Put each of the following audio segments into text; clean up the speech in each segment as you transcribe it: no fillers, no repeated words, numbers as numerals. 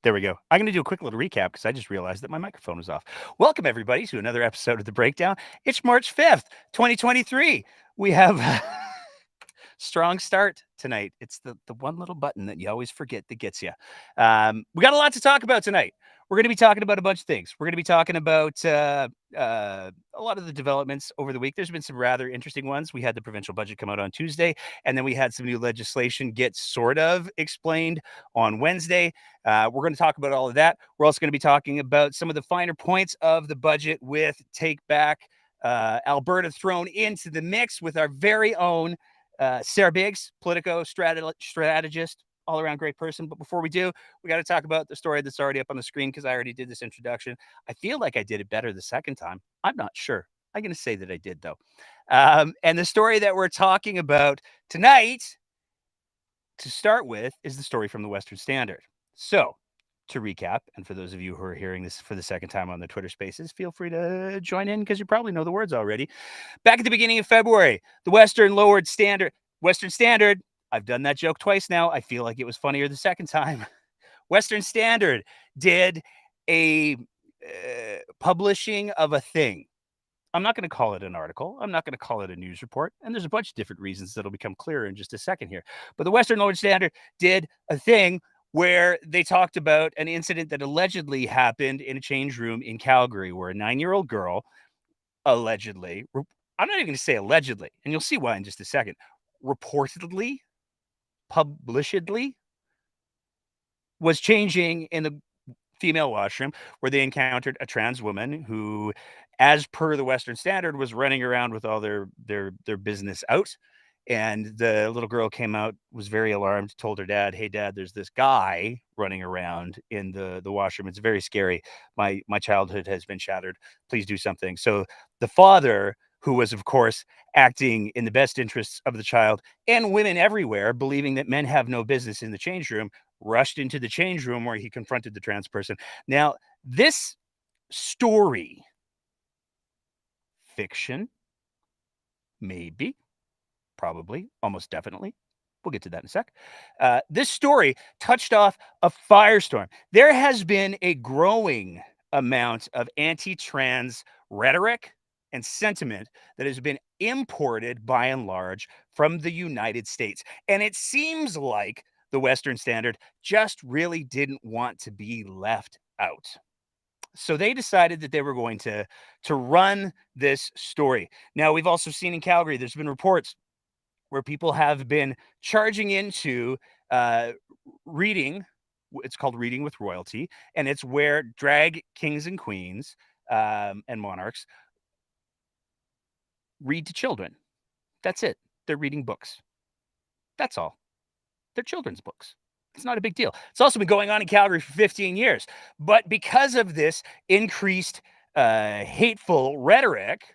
There we go. I'm going to do a quick little recap because I just realized that my microphone was off. Welcome, everybody, to another episode of The Breakdown. It's March 5th, 2023. We have strong start tonight. It's the one little button that you always forget that gets you. We got a lot to talk about tonight. We're going to be talking about a bunch of things. We're going to be talking about a lot of the developments over the week. There's been some rather interesting ones. We had the provincial budget come out on Tuesday, and then we had some new legislation get sort of explained on Wednesday. We're going to talk about all of that. We're also going to be talking about some of the finer points of the budget with Take Back Alberta thrown into the mix with our very own Sarah Biggs, Politico strategist, all around great person. But before we do, we got to talk about the story that's already up on the screen because I already did this introduction. I feel like I did it better the second time. I'm not sure. I'm going to say that I did, though. And the story that we're talking about tonight, to start with, is the story from the Western Standard. So, to recap, and for those of you who are hearing this for the second time on the Twitter Spaces, feel free to join in because you probably know the words already. Back at the beginning of February, the Western Standard, I've done that joke twice now. I feel like it was funnier the second time. Western Standard did a publishing of a thing. I'm not going to call it an article. I'm not going to call it a news report. And there's a bunch of different reasons that'll become clearer in just a second here. But the Western Standard did a thing where they talked about an incident that allegedly happened in a change room in Calgary where a 9-year-old girl allegedly, I'm not even going to say allegedly, and you'll see why in just a second, reportedly, publishedly, was changing in the female washroom where they encountered a trans woman who, as per the Western Standard, was running around with all their business out. And the little girl came out, was very alarmed, told her dad, "Hey, Dad, there's this guy running around in the washroom. It's very scary. My childhood has been shattered. Please do something." So the father, who was, of course, acting in the best interests of the child and women everywhere, believing that men have no business in the change room, rushed into the change room where he confronted the trans person. Now, this story, fiction, maybe, probably, almost definitely. We'll get to that in a sec. This story touched off a firestorm. There has been a growing amount of anti-trans rhetoric and sentiment that has been imported by and large from the United States. And it seems like the Western Standard just really didn't want to be left out. So they decided that they were going to run this story. Now, we've also seen in Calgary, there's been reports where people have been charging into reading. It's called Reading with Royalty, and it's where drag kings and queens and monarchs read to children. That's it. They're reading books. That's all. They're children's books. It's not a big deal. It's also been going on in Calgary for 15 years. But because of this increased hateful rhetoric,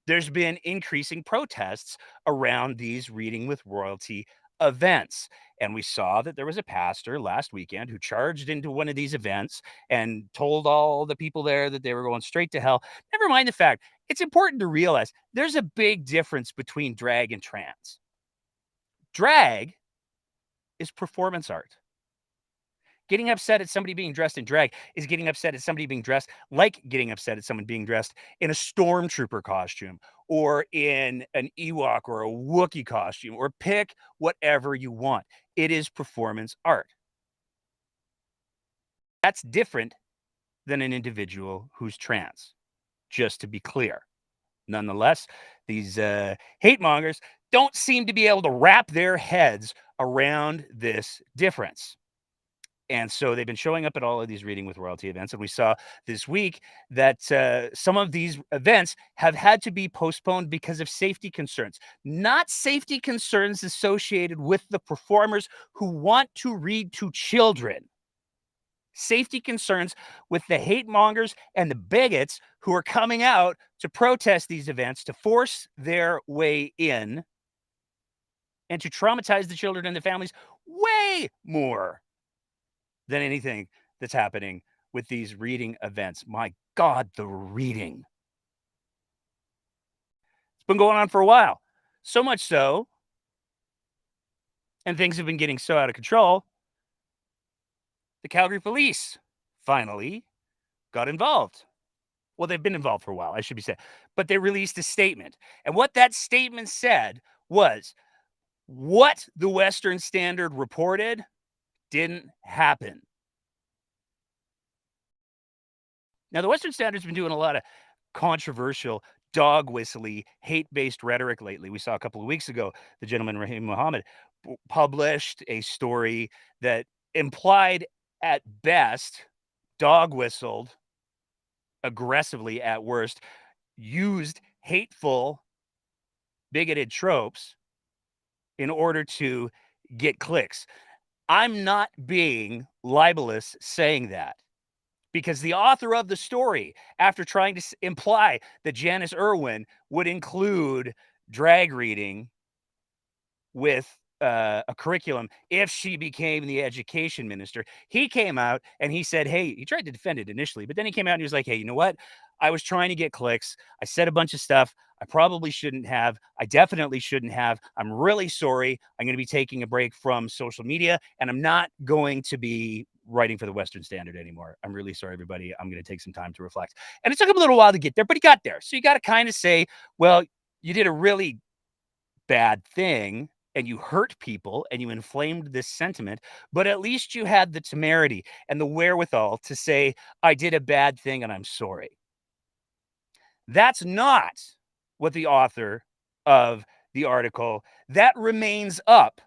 there's been increasing protests around these Reading with Royalty events. And we saw that there was a pastor last weekend who charged into one of these events and told all the people there that they were going straight to hell. Never mind the fact, it's important to realize there's a big difference between drag and trans. Drag is performance art. Getting upset at somebody being dressed in drag is getting upset at somebody being dressed like getting upset at someone being dressed in a stormtrooper costume or in an Ewok or a Wookiee costume, or pick whatever you want. It is performance art. That's different than an individual who's trans, just to be clear. Nonetheless, these hate mongers don't seem to be able to wrap their heads around this difference. And so they've been showing up at all of these Reading with Royalty events. And we saw this week that some of these events have had to be postponed because of safety concerns, not safety concerns associated with the performers who want to read to children. Safety concerns with the hate mongers and the bigots who are coming out to protest these events, to force their way in and to traumatize the children and the families way more than anything that's happening with these reading events. My God, the reading. It's been going on for a while. So much so, and things have been getting so out of control, the Calgary police finally got involved. Well, they've been involved for a while, I should be said, but they released a statement. And what that statement said was what the Western Standard reported didn't happen. Now, the Western Standard's been doing a lot of controversial, dog whistly, hate-based rhetoric lately. We saw a couple of weeks ago, the gentleman Rahim Mohammed published a story that implied, at best, dog whistled aggressively at worst, used hateful, bigoted tropes in order to get clicks. I'm not being libelous saying that, because the author of the story, after trying to imply that Janice Irwin would include drag reading with a curriculum if she became the education minister, he came out and he said, hey, he tried to defend it initially, but then he came out and he was like, hey, you know what? I was trying to get clicks. I said a bunch of stuff I probably shouldn't have. I definitely shouldn't have. I'm really sorry. I'm going to be taking a break from social media, and I'm not going to be writing for the Western Standard anymore. I'm really sorry, everybody. I'm going to take some time to reflect. And it took him a little while to get there, but he got there. So you got to kind of say, well, you did a really bad thing and you hurt people and you inflamed this sentiment, but at least you had the temerity and the wherewithal to say, I did a bad thing and I'm sorry. That's not what the author of the article that remains up,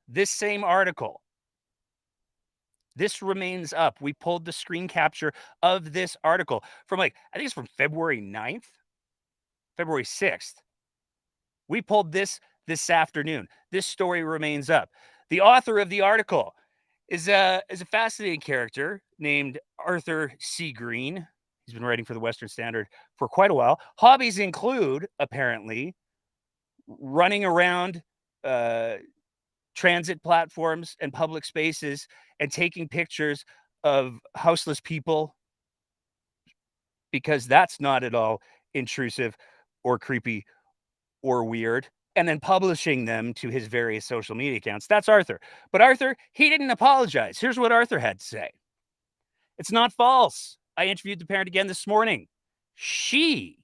this same article, this remains up. We pulled the screen capture of this article from I think it's from February 9th, February 6th. We pulled this afternoon. This story remains up. The author of the article is a fascinating character named Arthur C. Green. He's been writing for the Western Standard for quite a while. Hobbies include, apparently, running around transit platforms and public spaces and taking pictures of houseless people, because that's not at all intrusive or creepy or weird, and then publishing them to his various social media accounts. That's Arthur. But Arthur, he didn't apologize. Here's what Arthur had to say. It's not false. I interviewed the parent again this morning. She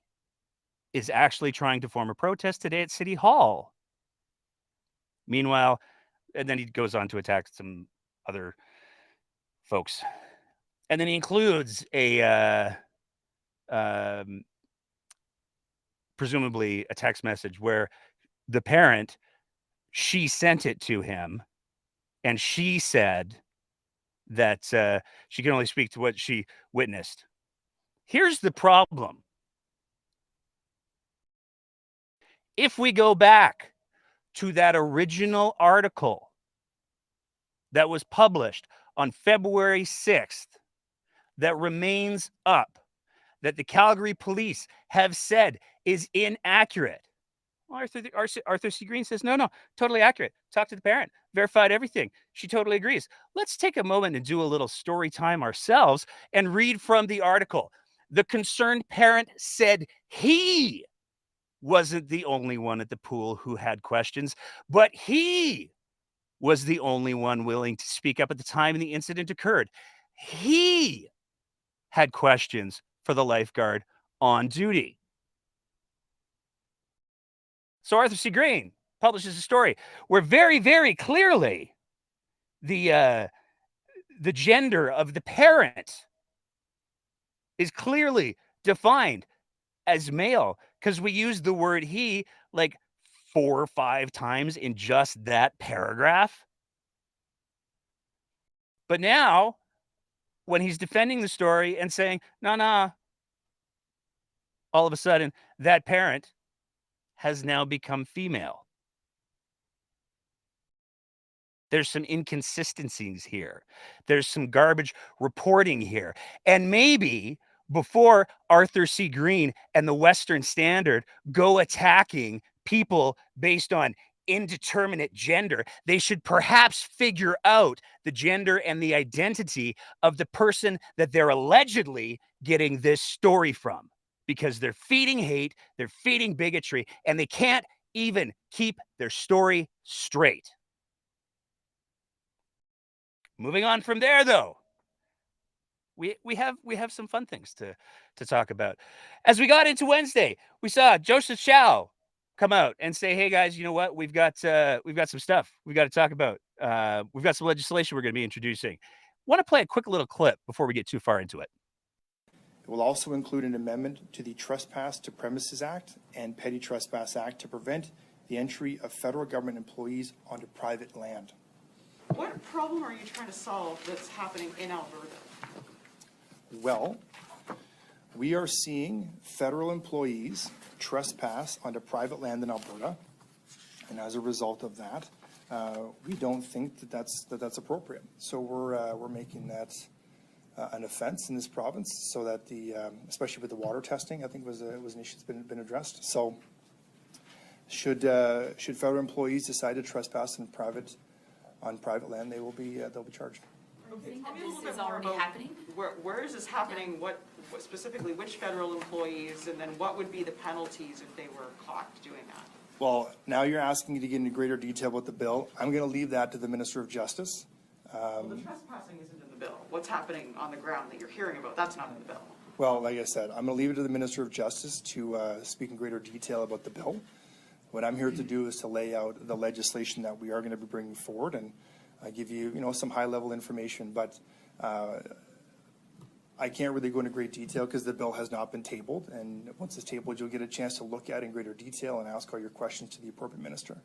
is actually trying to form a protest today at City Hall. Meanwhile, and then he goes on to attack some other folks. And then he includes a presumably a text message where the parent, she sent it to him, and she said that she can only speak to what she witnessed. Here's the problem. If we go back to that original article that was published on February 6th, that remains up, that the Calgary police have said is inaccurate. Well, Arthur C. Green says, no, totally accurate. Talked to the parent, verified everything. She totally agrees. Let's take a moment and do a little story time ourselves and read from the article. The concerned parent said he wasn't the only one at the pool who had questions, but he was the only one willing to speak up at the time the incident occurred. He had questions for the lifeguard on duty. So Arthur C. Green publishes a story where very, very clearly the gender of the parent is clearly defined as male, because we use the word he like 4 or 5 times in just that paragraph. But now, when he's defending the story and saying, no, all of a sudden, that parent has now become female. There's some inconsistencies here. There's some garbage reporting here. And maybe before Arthur C. Green and the Western Standard go attacking people based on indeterminate gender, they should perhaps figure out the gender and the identity of the person that they're allegedly getting this story from, because they're feeding hate, they're feeding bigotry, and they can't even keep their story straight. Moving on from there, though, we have some fun things to talk about. As we got into Wednesday, we saw Joseph Chow come out and say, "Hey guys, you know what? We've got some stuff we've got to talk about. We've got some legislation we're going to be introducing." Want to play a quick little clip before we get too far into it. It will also include an amendment to the Trespass to Premises Act and Petty Trespass Act to prevent the entry of federal government employees onto private land. What problem are you trying to solve that's happening in Alberta? Well, we are seeing federal employees trespass onto private land in Alberta, and as a result of that, we don't think that's appropriate. So we're making that an offense in this province, so that especially with the water testing, I think was an issue that's been addressed. So should federal employees decide to trespass on private land, they'll be charged. Okay. Tell me a This little bit is more already about happening? where is this happening? What specifically, which federal employees, and then what would be the penalties if they were caught doing that? Well, now you're asking me to get into greater detail about the bill. I'm going to leave that to the Minister of Justice. Well, the trespassing isn't in the bill. What's happening on the ground that you're hearing about, that's not in the bill. Well, like I said, I'm going to leave it to the Minister of Justice to speak in greater detail about the bill. What I'm here to do is to lay out the legislation that we are going to be bringing forward and give you, some high-level information. But I can't really go into great detail because the bill has not been tabled. And once it's tabled, you'll get a chance to look at it in greater detail and ask all your questions to the appropriate minister.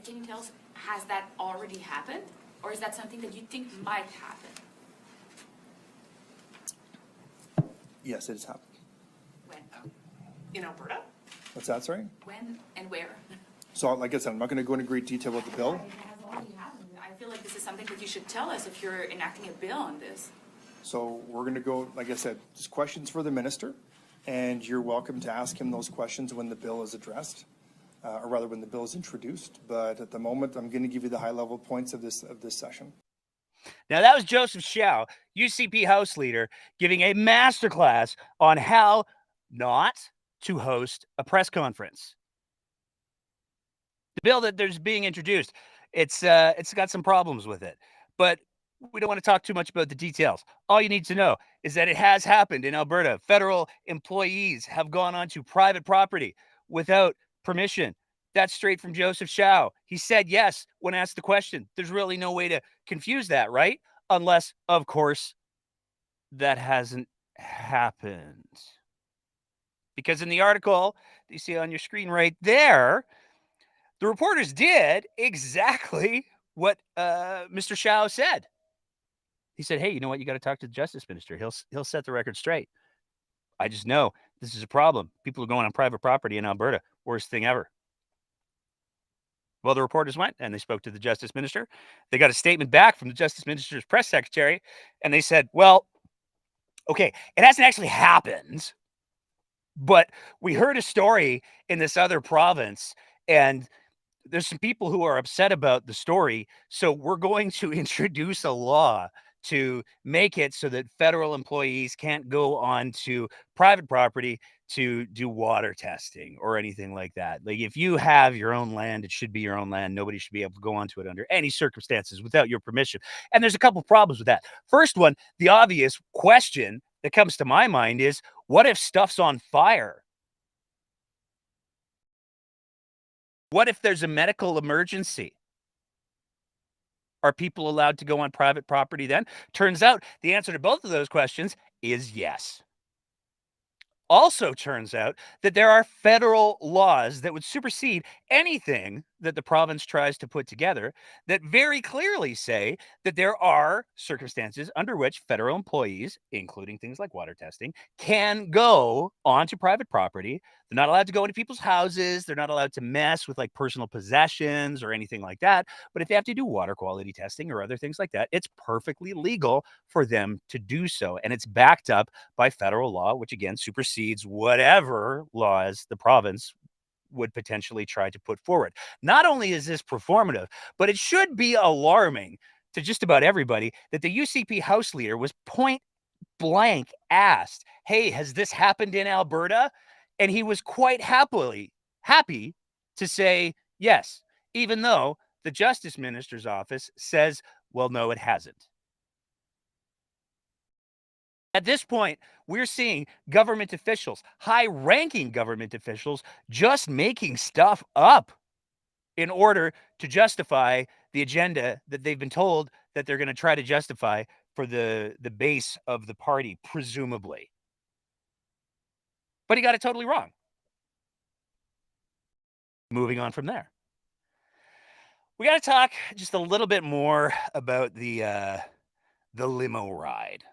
Can you tell us, has that already happened? Or is that something that you think might happen? Yes, it has happened. When? In Alberta? What's that, sorry? When and where? So, like I said, I'm not going to go into great detail about the bill. It has already happened. I feel like this is something that you should tell us if you're enacting a bill on this. So we're going to go, like I said, just questions for the minister, and you're welcome to ask him those questions when the bill is addressed, or rather when the bill is introduced. But at the moment, I'm going to give you the high-level points of this session. Now, that was Joseph Chow, UCP House Leader, giving a masterclass on how not to host a press conference. The bill that there's being introduced, it's got some problems with it, but we don't want to talk too much about the details. All you need to know is that it has happened in Alberta. Federal employees have gone onto private property without permission. That's straight from Joseph Chow. He said yes when asked the question. There's really no way to confuse that, right? Unless, of course, that hasn't happened. Because in the article that you see on your screen right there, the reporters did exactly what Mr. Chow said. He said, "Hey, you know what? You got to talk to the Justice Minister. He'll set the record straight. I just know this is a problem. People are going on private property in Alberta. Worst thing ever." Well, the reporters went and they spoke to the Justice Minister. They got a statement back from the Justice Minister's press secretary, and they said, "Well, okay, it hasn't actually happened, but we heard a story in this other province, and there's some people who are upset about the story. So we're going to introduce a law to make it so that federal employees can't go on to private property to do water testing or anything like that. Like, if you have your own land, it should be your own land. Nobody should be able to go onto it under any circumstances without your permission." And there's a couple problems with that. First one, the obvious question that comes to my mind is, what if stuff's on fire? What if there's a medical emergency? Are people allowed to go on private property then? Turns out the answer to both of those questions is yes. Also turns out that there are federal laws that would supersede anything that the province tries to put together that very clearly say that there are circumstances under which federal employees, including things like water testing, can go onto private property. They're not allowed to go into people's houses. They're not allowed to mess with like personal possessions or anything like that. But if they have to do water quality testing or other things like that, it's perfectly legal for them to do so. And it's backed up by federal law, which again supersedes whatever laws the province would potentially try to put forward. Not only is this performative, but it should be alarming to just about everybody that the UCP House Leader was point blank asked, "Hey, has this happened in Alberta?" And he was quite happy to say yes, even though the Justice Minister's office says, well, no, it hasn't. At this point, we're seeing government officials, high-ranking government officials, just making stuff up in order to justify the agenda that they've been told that they're going to try to justify for the base of the party, presumably. But he got it totally wrong. Moving on from there. We got to talk just a little bit more about the limo ride.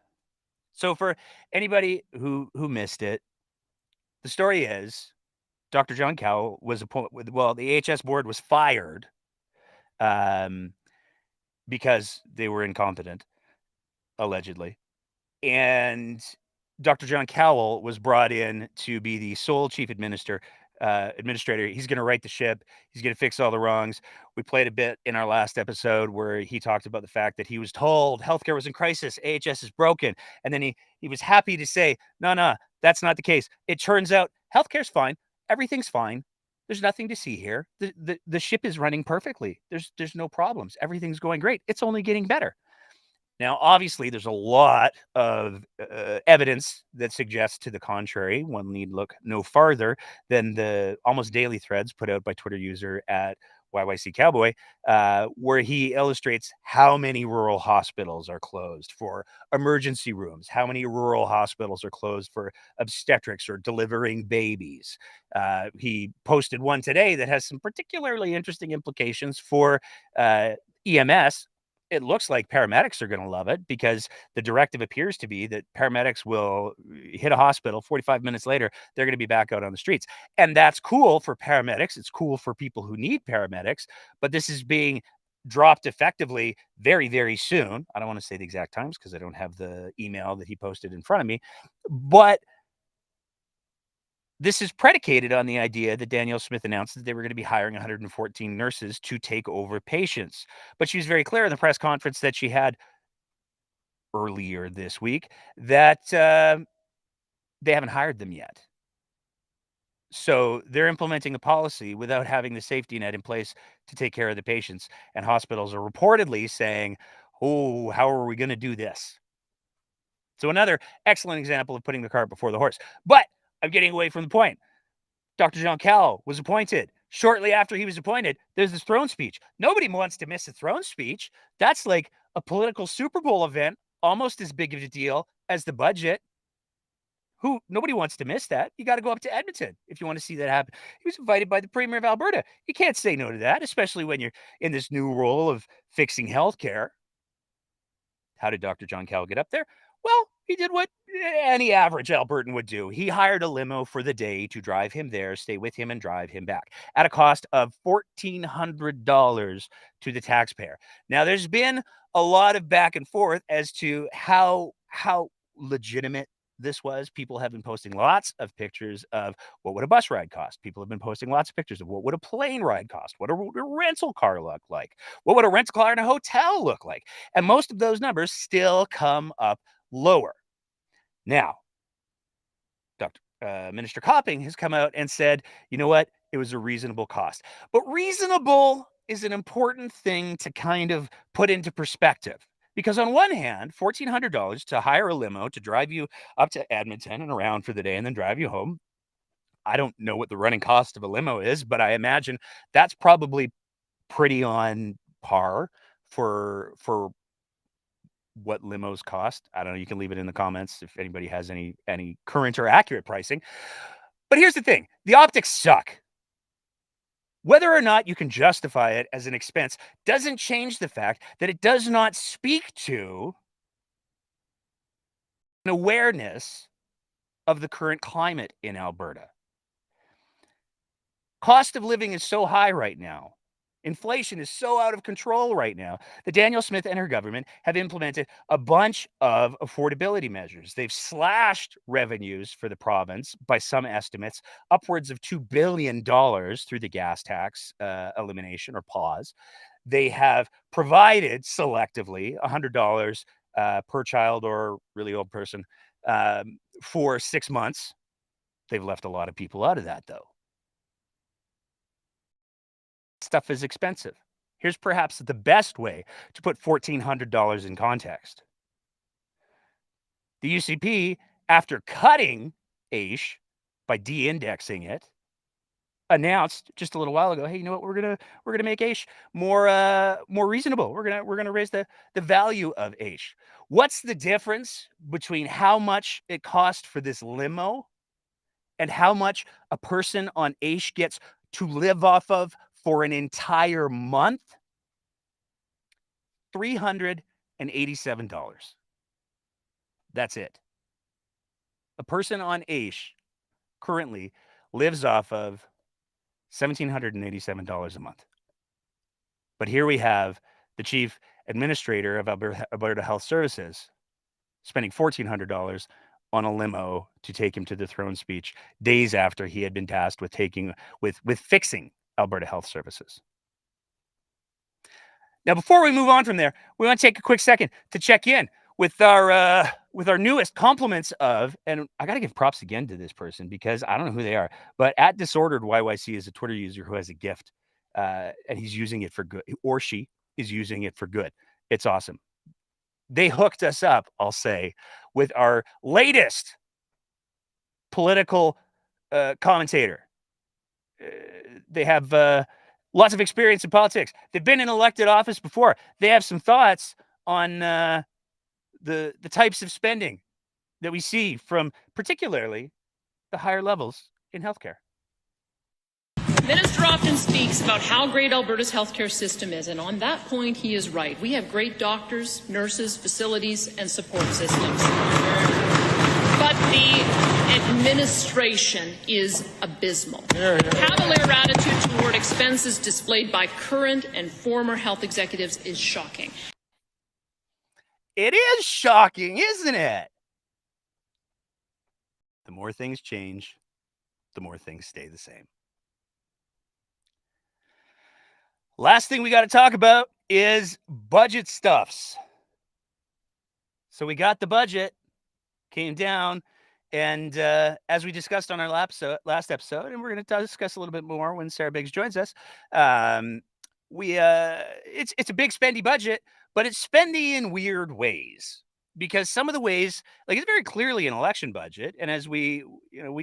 So for anybody who missed it, the story is Dr. John Cowell was the AHS board was fired because they were incompetent, allegedly. And Dr. John Cowell was brought in to be the sole chief administrator. He's going to right the ship. He's going to fix all the wrongs. We played a bit in our last episode where he talked about the fact that he was told healthcare was in crisis, AHS is broken, and then he was happy to say, no, that's not the case. It turns out healthcare's fine, everything's fine. There's nothing to see here. The ship is running perfectly. There's no problems. Everything's going great. It's only getting better. Now, obviously, there's a lot of evidence that suggests to the contrary. One need look no farther than the almost daily threads put out by Twitter user at YYC Cowboy, where he illustrates how many rural hospitals are closed for emergency rooms, how many rural hospitals are closed for obstetrics or delivering babies. He posted one today that has some particularly interesting implications for EMS. It looks like paramedics are going to love it because the directive appears to be that paramedics will hit a hospital 45 minutes later. They're going to be back out on the streets. And that's cool for paramedics. It's cool for people who need paramedics, but this is being dropped effectively very, very soon. I don't want to say the exact times because I don't have the email that he posted in front of me, but this is predicated on the idea that Danielle Smith announced that they were going to be hiring 114 nurses to take over patients. But she was very clear in the press conference that she had earlier this week that they haven't hired them yet. So they're implementing a policy without having the safety net in place to take care of the patients. And hospitals are reportedly saying, oh, how are we going to do this? So another excellent example of putting the cart before the horse. But I'm getting away from the point. Dr. John Cowell was appointed. Shortly after he was appointed, there's this throne speech. Nobody wants to miss a throne speech. That's like a political Super Bowl event, almost as big of a deal as the budget. Nobody wants to miss that. You got to go up to Edmonton if you want to see that happen. He was invited by the Premier of Alberta. You can't say no to that, especially when you're in this new role of fixing healthcare. How did Dr. John Cowell get up there? Well, he did what any average Albertan would do. He hired a limo for the day to drive him there, stay with him, and drive him back at a cost of $1,400 to the taxpayer. Now, there's been a lot of back and forth as to how legitimate this was. People have been posting lots of pictures of what would a bus ride cost. People have been posting lots of pictures of what would a plane ride cost, what would a rental car look like, what would a rental car in a hotel look like. And most of those numbers still come up lower. Now, Minister Copping has come out and said, you know what? It was a reasonable cost. But reasonable is an important thing to kind of put into perspective. Because on one hand, $1,400 to hire a limo to drive you up to Edmonton and around for the day and then drive you home. I don't know what the running cost of a limo is, but I imagine that's probably pretty on par for what limos cost. I don't know. You can leave it in the comments if anybody has any current or accurate pricing. But here's the thing. The optics suck. Whether or not you can justify it as an expense doesn't change the fact that it does not speak to an awareness of the current climate in Alberta. Cost of living is so high right now. Inflation is so out of control right now that Danielle Smith and her government have implemented a bunch of affordability measures. They've slashed revenues for the province by some estimates, upwards of $2 billion through the gas tax elimination or pause. They have provided selectively $100 per child or really old person for 6 months. They've left a lot of people out of that, though. Stuff is expensive. Here's perhaps the best way to put $1,400 in context. The UCP, after cutting AISH by de-indexing it, announced just a little while ago, hey, you know what? We're gonna make AISH more reasonable. We're gonna raise the value of AISH. What's the difference between how much it cost for this limo and how much a person on AISH gets to live off of for an entire month? $387. That's it. A person on AISH currently lives off of $1,787 a month. But here we have the chief administrator of Alberta Health Services spending $1,400 on a limo to take him to the throne speech days after he had been tasked with fixing Alberta Health Services. Now, before we move on from there, we want to take a quick second to check in with our newest compliments of, and I got to give props again to this person because I don't know who they are, but at Disordered YYC is a Twitter user who has a gift, and he's using it for good, or she is using it for good. It's awesome. They hooked us up, I'll say, with our latest political commentator. They have lots of experience in politics. They've been in elected office before. They have some thoughts on the types of spending that we see from particularly the higher levels in healthcare. The minister often speaks about how great Alberta's healthcare system is, and on that point, he is right. We have great doctors, nurses, facilities, and support systems. But the administration is abysmal. Cavalier attitude toward expenses displayed by current and former health executives is shocking. It is shocking, isn't it? The more things change, the more things stay the same. Last thing we got to talk about is budget stuffs. So we got the budget, came down, and as we discussed on our last episode, and we're going to discuss a little bit more when Sarah Biggs joins us, it's a big spendy budget, but it's spendy in weird ways. Because some of the ways, like it's very clearly an election budget. And as we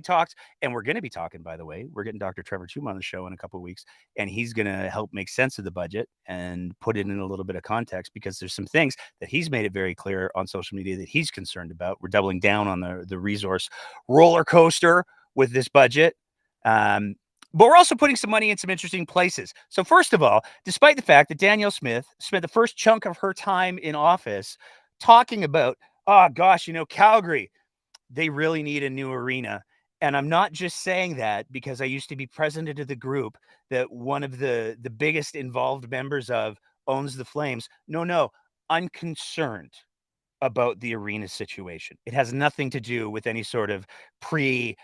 talked, and we're going to be talking, by the way, we're getting Dr. Trevor Toom on the show in a couple of weeks, and he's going to help make sense of the budget and put it in a little bit of context because there's some things that he's made it very clear on social media that he's concerned about. We're doubling down on the resource roller coaster with this budget. But we're also putting some money in some interesting places. So first of all, despite the fact that Danielle Smith spent the first chunk of her time in office talking about, oh gosh, Calgary, they really need a new arena. And I'm not just saying that because I used to be president of the group that one of the biggest involved members of owns the Flames. No, I'm concerned about the arena situation. It has nothing to do with any sort of premier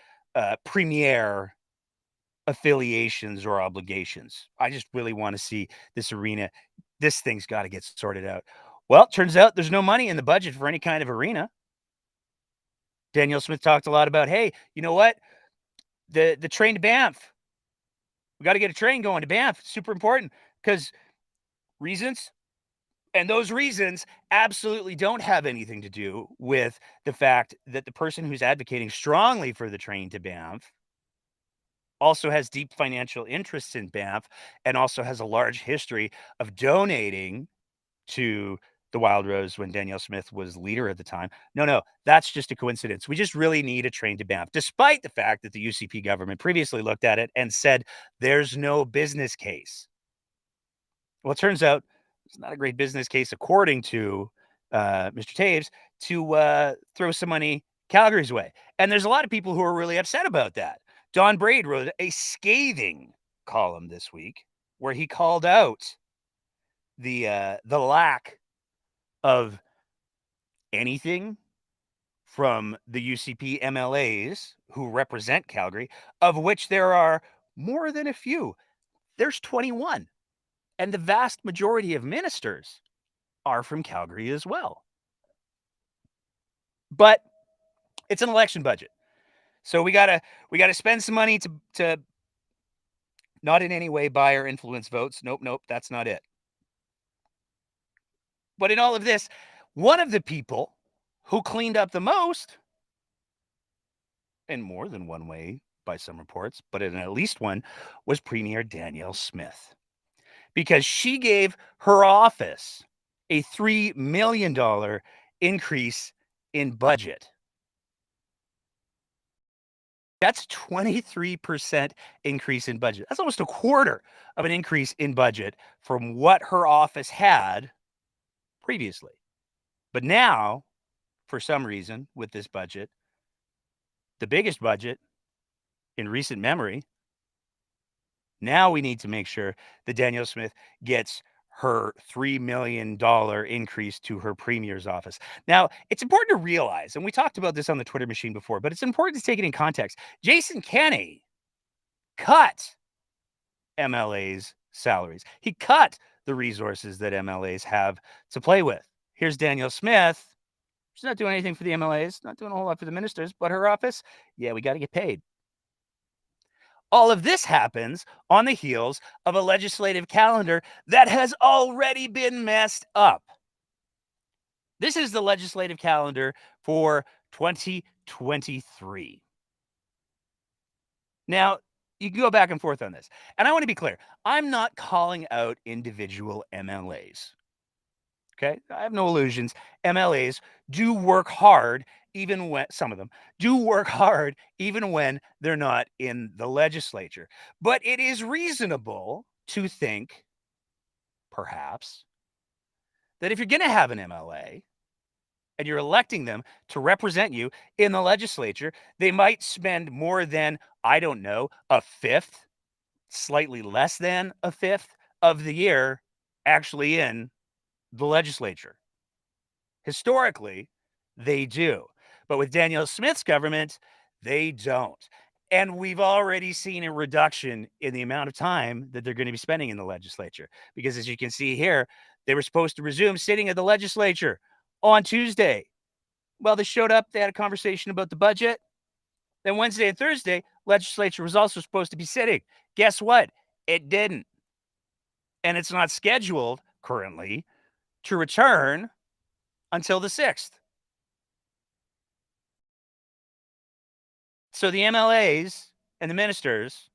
affiliations or obligations. I just really want to see this arena. This thing's got to get sorted out. Well, it turns out there's no money in the budget for any kind of arena. Danielle Smith talked a lot about, hey, you know what? The train to Banff. We got to get a train going to Banff. It's super important because reasons. And those reasons absolutely don't have anything to do with the fact that the person who's advocating strongly for the train to Banff also has deep financial interests in Banff and also has a large history of donating to the Wild Rose when Danielle Smith was leader at the time. No, that's just a coincidence. We just really need a train to Banff, despite the fact that the UCP government previously looked at it and said there's no business case. Well, it turns out it's not a great business case, according to Mr. Taves, to throw some money Calgary's way. And there's a lot of people who are really upset about that. Don Braid wrote a scathing column this week where he called out the lack of anything from the UCP MLAs who represent Calgary, of which there are more than a few. There's 21. And the vast majority of ministers are from Calgary as well. But it's an election budget. So we gotta spend some money to not in any way buy or influence votes. Nope, that's not it. But in all of this, one of the people who cleaned up the most, in more than one way by some reports, but in at least one, was Premier Danielle Smith. Because she gave her office a $3 million increase in budget. That's 23% increase in budget. That's almost a quarter of an increase in budget from what her office had previously. But now, for some reason, with this budget, the biggest budget in recent memory, now we need to make sure that Danielle Smith gets her $3 million increase to her premier's office. Now, it's important to realize, and we talked about this on the Twitter machine before, but it's important to take it in context. Jason Kenney cut MLA's salaries. He cut the resources that MLAs have to play with. Here's Danielle Smith. She's not doing anything for the MLAs, not doing a whole lot for the ministers, but her office, yeah, we got to get paid. All of this happens on the heels of a legislative calendar that has already been messed up. This is the legislative calendar for 2023. Now, you can go back and forth on this. And I want to be clear. I'm not calling out individual MLAs. Okay? I have no illusions. MLAs do work hard, even when some of them do work hard, even when they're not in the legislature. But it is reasonable to think, perhaps, that if you're going to have an MLA and you're electing them to represent you in the legislature, they might spend more than, I don't know, a fifth, slightly less than a fifth of the year actually in the legislature. Historically, they do. But with Danielle Smith's government, they don't. And we've already seen a reduction in the amount of time that they're going to be spending in the legislature. Because as you can see here, they were supposed to resume sitting at the legislature on Tuesday. Well, they showed up, they had a conversation about the budget. Then Wednesday and Thursday, legislature was also supposed to be sitting. Guess what? It didn't. And it's not scheduled currently to return until the 6th. So the MLAs and the ministers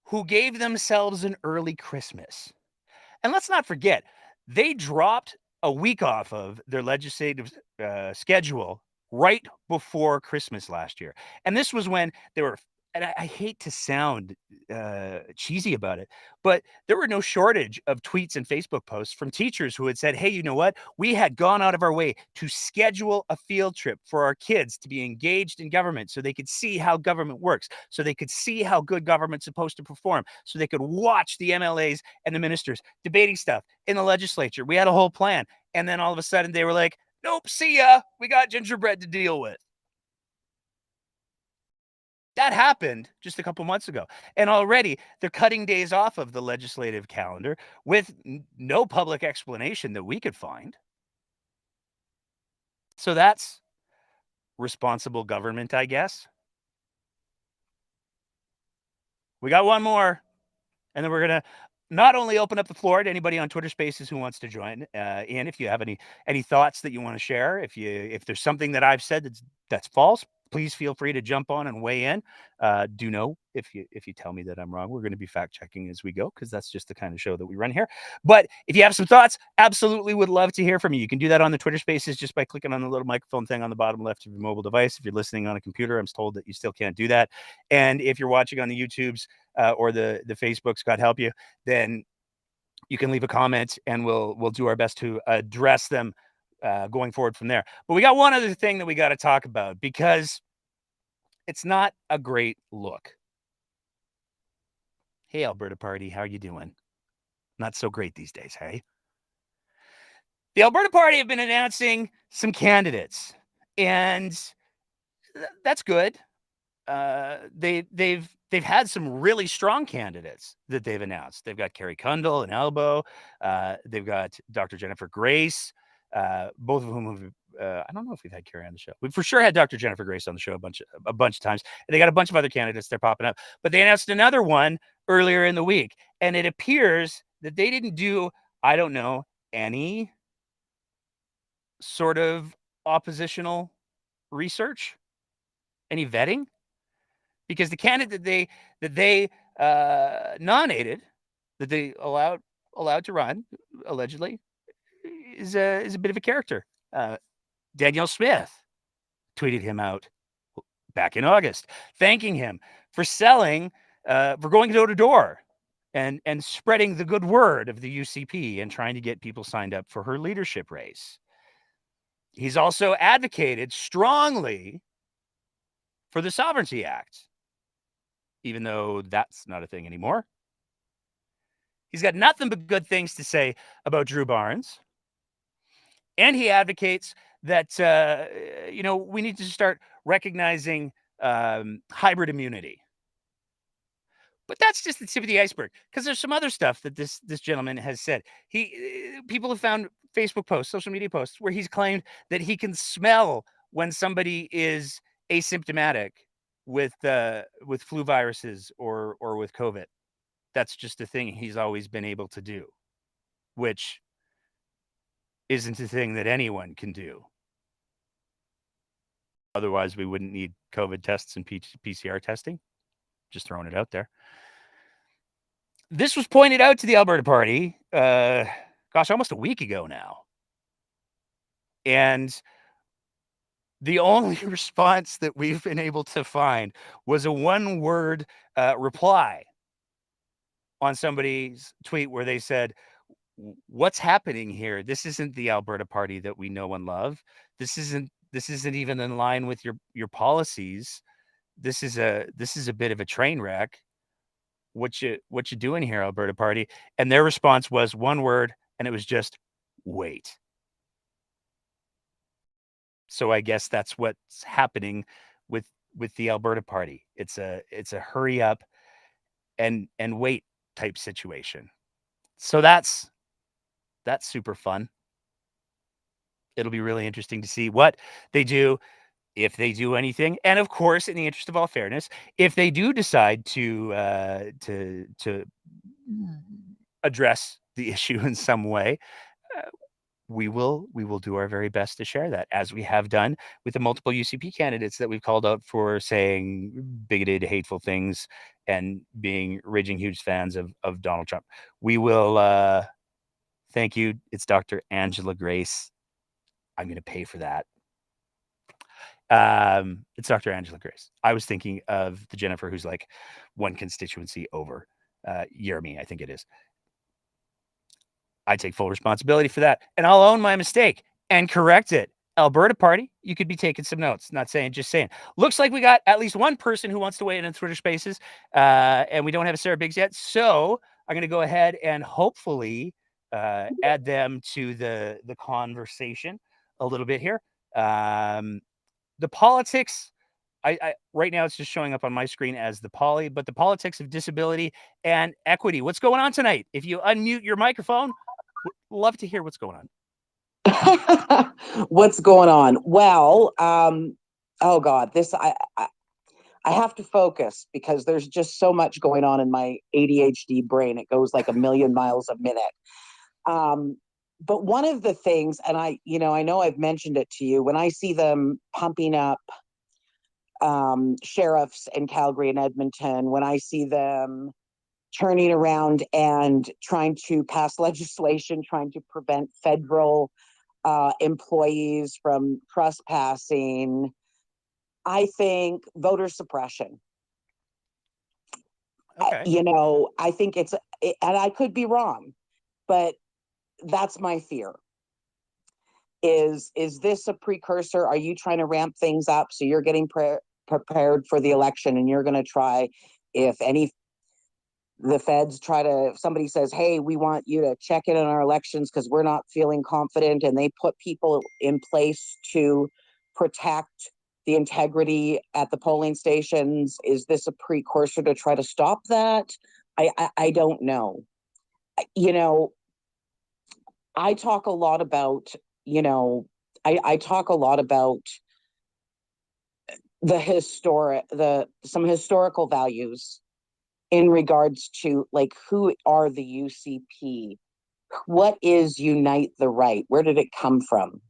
who gave themselves an early Christmas, and let's not forget, they dropped a week off of their legislative schedule right before Christmas last year. And this was when they were, and I hate to sound cheesy about it, but there were no shortage of tweets and Facebook posts from teachers who had said, hey, you know what? We had gone out of our way to schedule a field trip for our kids to be engaged in government so they could see how government works, so they could see how good government's supposed to perform, so they could watch the MLAs and the ministers debating stuff in the legislature. We had a whole plan. And then all of a sudden they were like, nope, see ya. We got gingerbread to deal with. That happened just a couple months ago. And already they're cutting days off of the legislative calendar with no public explanation that we could find. So that's responsible government, I guess. We got one more, and then we're going to not only open up the floor to anybody on Twitter Spaces who wants to join in. If you have any thoughts that you want to share, if there's something that I've said that's false, please feel free to jump on and weigh in. Do know if you tell me that I'm wrong, we're going to be fact checking as we go, because that's just the kind of show that we run here. But if you have some thoughts, absolutely would love to hear from you. You can do that on the Twitter Spaces just by clicking on the little microphone thing on the bottom left of your mobile device. If you're listening on a computer, I'm told that you still can't do that. And if you're watching on the YouTubes or the Facebooks, God help you, then you can leave a comment and we'll do our best to address them going forward from there. But we got one other thing that we got to talk about, because it's not a great look. Hey, Alberta Party, how you doing? Not so great these days, hey? The Alberta Party have been announcing some candidates, and that's good. They've had some really strong candidates that they've announced. They've got Carrie Kundal and Elbow. They've got Dr. Jennifer Grace, both of whom have, I don't know if we've had Carrie on the show. We've for sure had Dr. Jennifer Grace on the show a bunch of times. And they got a bunch of other candidates they're popping up. But they announced another one earlier in the week. And it appears that they didn't do, I don't know, any sort of oppositional research, any vetting? Because the candidate that they nominated, that they allowed to run, allegedly, is a bit of a character. Danielle Smith tweeted him out back in August, thanking him for selling, for going door to door and spreading the good word of the UCP and trying to get people signed up for her leadership race. He's also advocated strongly for the Sovereignty Act, even though that's not a thing anymore. He's got nothing but good things to say about Drew Barnes. And he advocates that, we need to start recognizing hybrid immunity. But that's just the tip of the iceberg, because there's some other stuff that this gentleman has said. People have found Facebook posts, social media posts, where he's claimed that he can smell when somebody is asymptomatic with flu viruses or with COVID. That's just a thing he's always been able to do, which isn't a thing that anyone can do. Otherwise, we wouldn't need COVID tests and PCR testing. Just throwing it out there. This was pointed out to the Alberta Party, almost a week ago now. And the only response that we've been able to find was a one-word reply on somebody's tweet where they said, "What's happening here? This isn't the Alberta Party that we know and love. This isn't even in line with your policies. This is a bit of a train wreck. What you doing here, Alberta Party?" And their response was one word, and it was just wait. So I guess that's what's happening with the Alberta Party. It's a hurry up and wait type situation. So that's super fun. It'll be really interesting to see what they do, if they do anything, and of course, in the interest of all fairness, if they do decide to address the issue in some way, we will do our very best to share that, as we have done with the multiple UCP candidates that we've called out for saying bigoted, hateful things and being raging huge fans of Donald Trump. We will. Thank you. It's Dr. Angela Grace. I'm going to pay for that. It's Dr. Angela Grace. I was thinking of the Jennifer who's like one constituency over Yermy, I think it is. I take full responsibility for that, and I'll own my mistake and correct it. Alberta Party, you could be taking some notes. Not saying, just saying. Looks like we got at least one person who wants to weigh in Twitter Spaces, and we don't have a Sarah Biggs yet. So I'm going to go ahead and hopefully add them to the conversation a little bit here. The politics, I right now it's just showing up on my screen as the poly, but the politics of disability and equity. What's going on tonight? If you unmute your microphone, love to hear what's going on. What's going on? Well, oh God, I have to focus because there's just so much going on in my ADHD brain. It goes like a million miles a minute. But one of the things, and I know I've mentioned it to you, when I see them pumping up sheriffs in Calgary and Edmonton, when I see them turning around and trying to pass legislation, trying to prevent federal employees from trespassing, I think voter suppression. Okay. I think and I could be wrong, but that's my fear. Is this a precursor? Are you trying to ramp things up so you're getting prepared for the election, and you're going to try, if the feds if somebody says, hey, we want you to check in on our elections because we're not feeling confident, and they put people in place to protect the integrity at the polling stations, is this a precursor to try to stop that? I don't know. I talk a lot about, I talk a lot about some historical values in regards to, like, who are the UCP? What is Unite the Right? Where did it come from?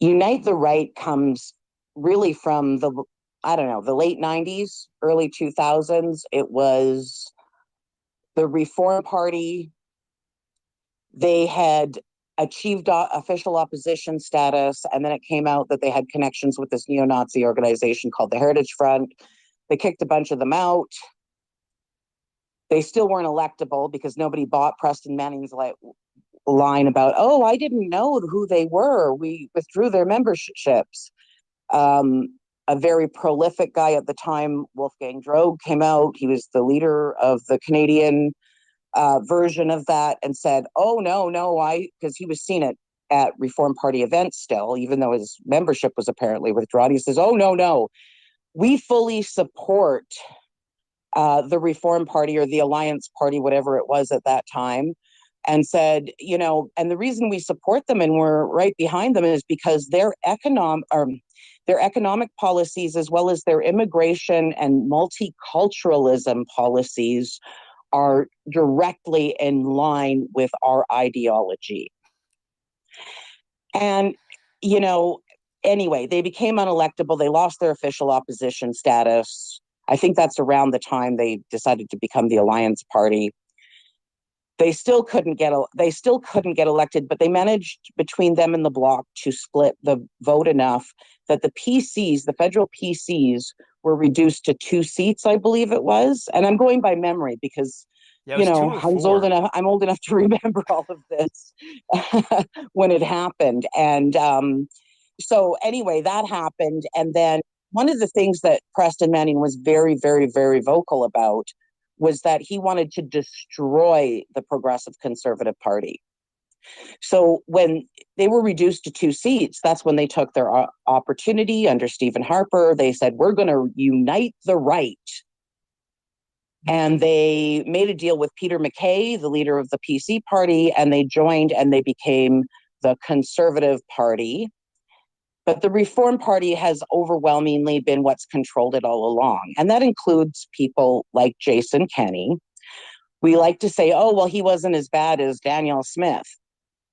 Unite the Right comes really from the, I don't know, the late 90s, early 2000s. It was the Reform Party. They had achieved official opposition status, and then it came out that they had connections with this neo-Nazi organization called the Heritage Front. They kicked a bunch of them out. They still weren't electable because nobody bought Preston Manning's line about, oh, I didn't know who they were. We withdrew their memberships. A very prolific guy at the time, Wolfgang Droege, came out. He was the leader of the Canadian version of that and said, oh, no, because he was seen at Reform Party events still, even though his membership was apparently withdrawn. He says, oh, no, we fully support the Reform Party or the Alliance Party, whatever it was at that time, and said, and the reason we support them and we're right behind them is because their economic policies, as well as their immigration and multiculturalism policies, are directly in line with our ideology. And, anyway, they became unelectable. They lost their official opposition status. I think that's around the time they decided to become the Alliance Party. They still couldn't get elected, but they managed between them and the Bloc to split the vote enough that the PCs, the federal PCs, were reduced to 2 seats, I believe it was. And I'm going by memory because, Yeah, it was 2 or 4. I'm old enough to remember all of this when it happened. And so anyway, that happened. And then one of the things that Preston Manning was very, very, very vocal about was that he wanted to destroy the Progressive Conservative Party. So when they were reduced to 2 seats, that's when they took their opportunity under Stephen Harper. They said, we're going to unite the right. And they made a deal with Peter MacKay, the leader of the PC party, and they joined and they became the Conservative Party. But the Reform Party has overwhelmingly been what's controlled it all along. And that includes people like Jason Kenney. We like to say, oh, well, he wasn't as bad as Danielle Smith.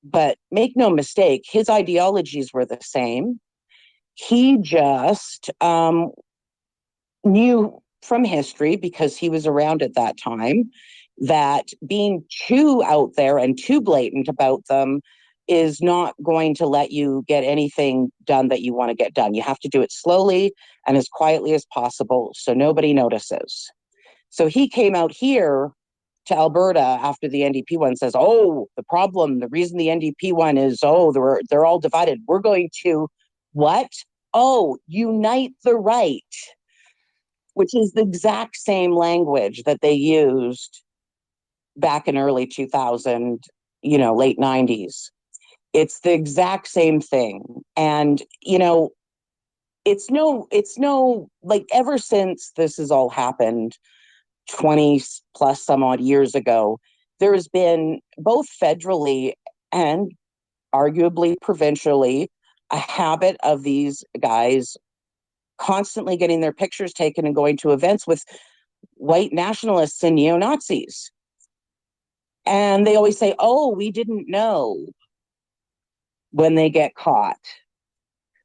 But make no mistake, his ideologies were the same. He just knew from history, because he was around at that time, that being too out there and too blatant about them is not going to let you get anything done that you want to get done. You have to do it slowly and as quietly as possible so nobody notices. So he came out here to Alberta after the NDP one, says, oh, the reason the NDP one is, they're all divided. We're going to what? Oh, unite the right, which is the exact same language that they used back in early 2000, late 90s. It's the exact same thing. And, it's no, like, ever since this has all happened 20 plus some odd years ago, there has been both federally and arguably provincially a habit of these guys constantly getting their pictures taken and going to events with white nationalists and neo-Nazis. And they always say, oh, we didn't know, when they get caught,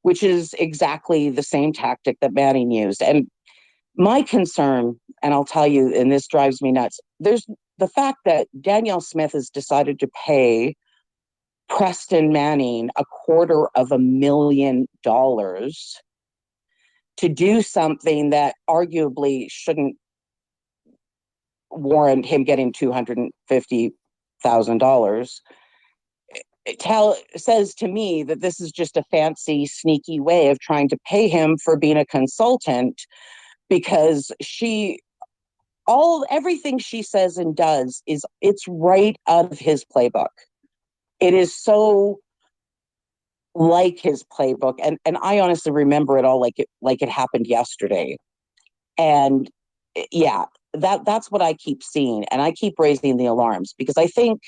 which is exactly the same tactic that Manning used. And my concern, and I'll tell you, and this drives me nuts, there's the fact that Danielle Smith has decided to pay Preston Manning $250,000 to do something that arguably shouldn't warrant him getting $250,000. Says to me that this is just a fancy, sneaky way of trying to pay him for being a consultant, because everything she says and does it's right out of his playbook. It is so like his playbook, and I honestly remember it all like it happened yesterday. And yeah, that's what I keep seeing, and I keep raising the alarms, because I think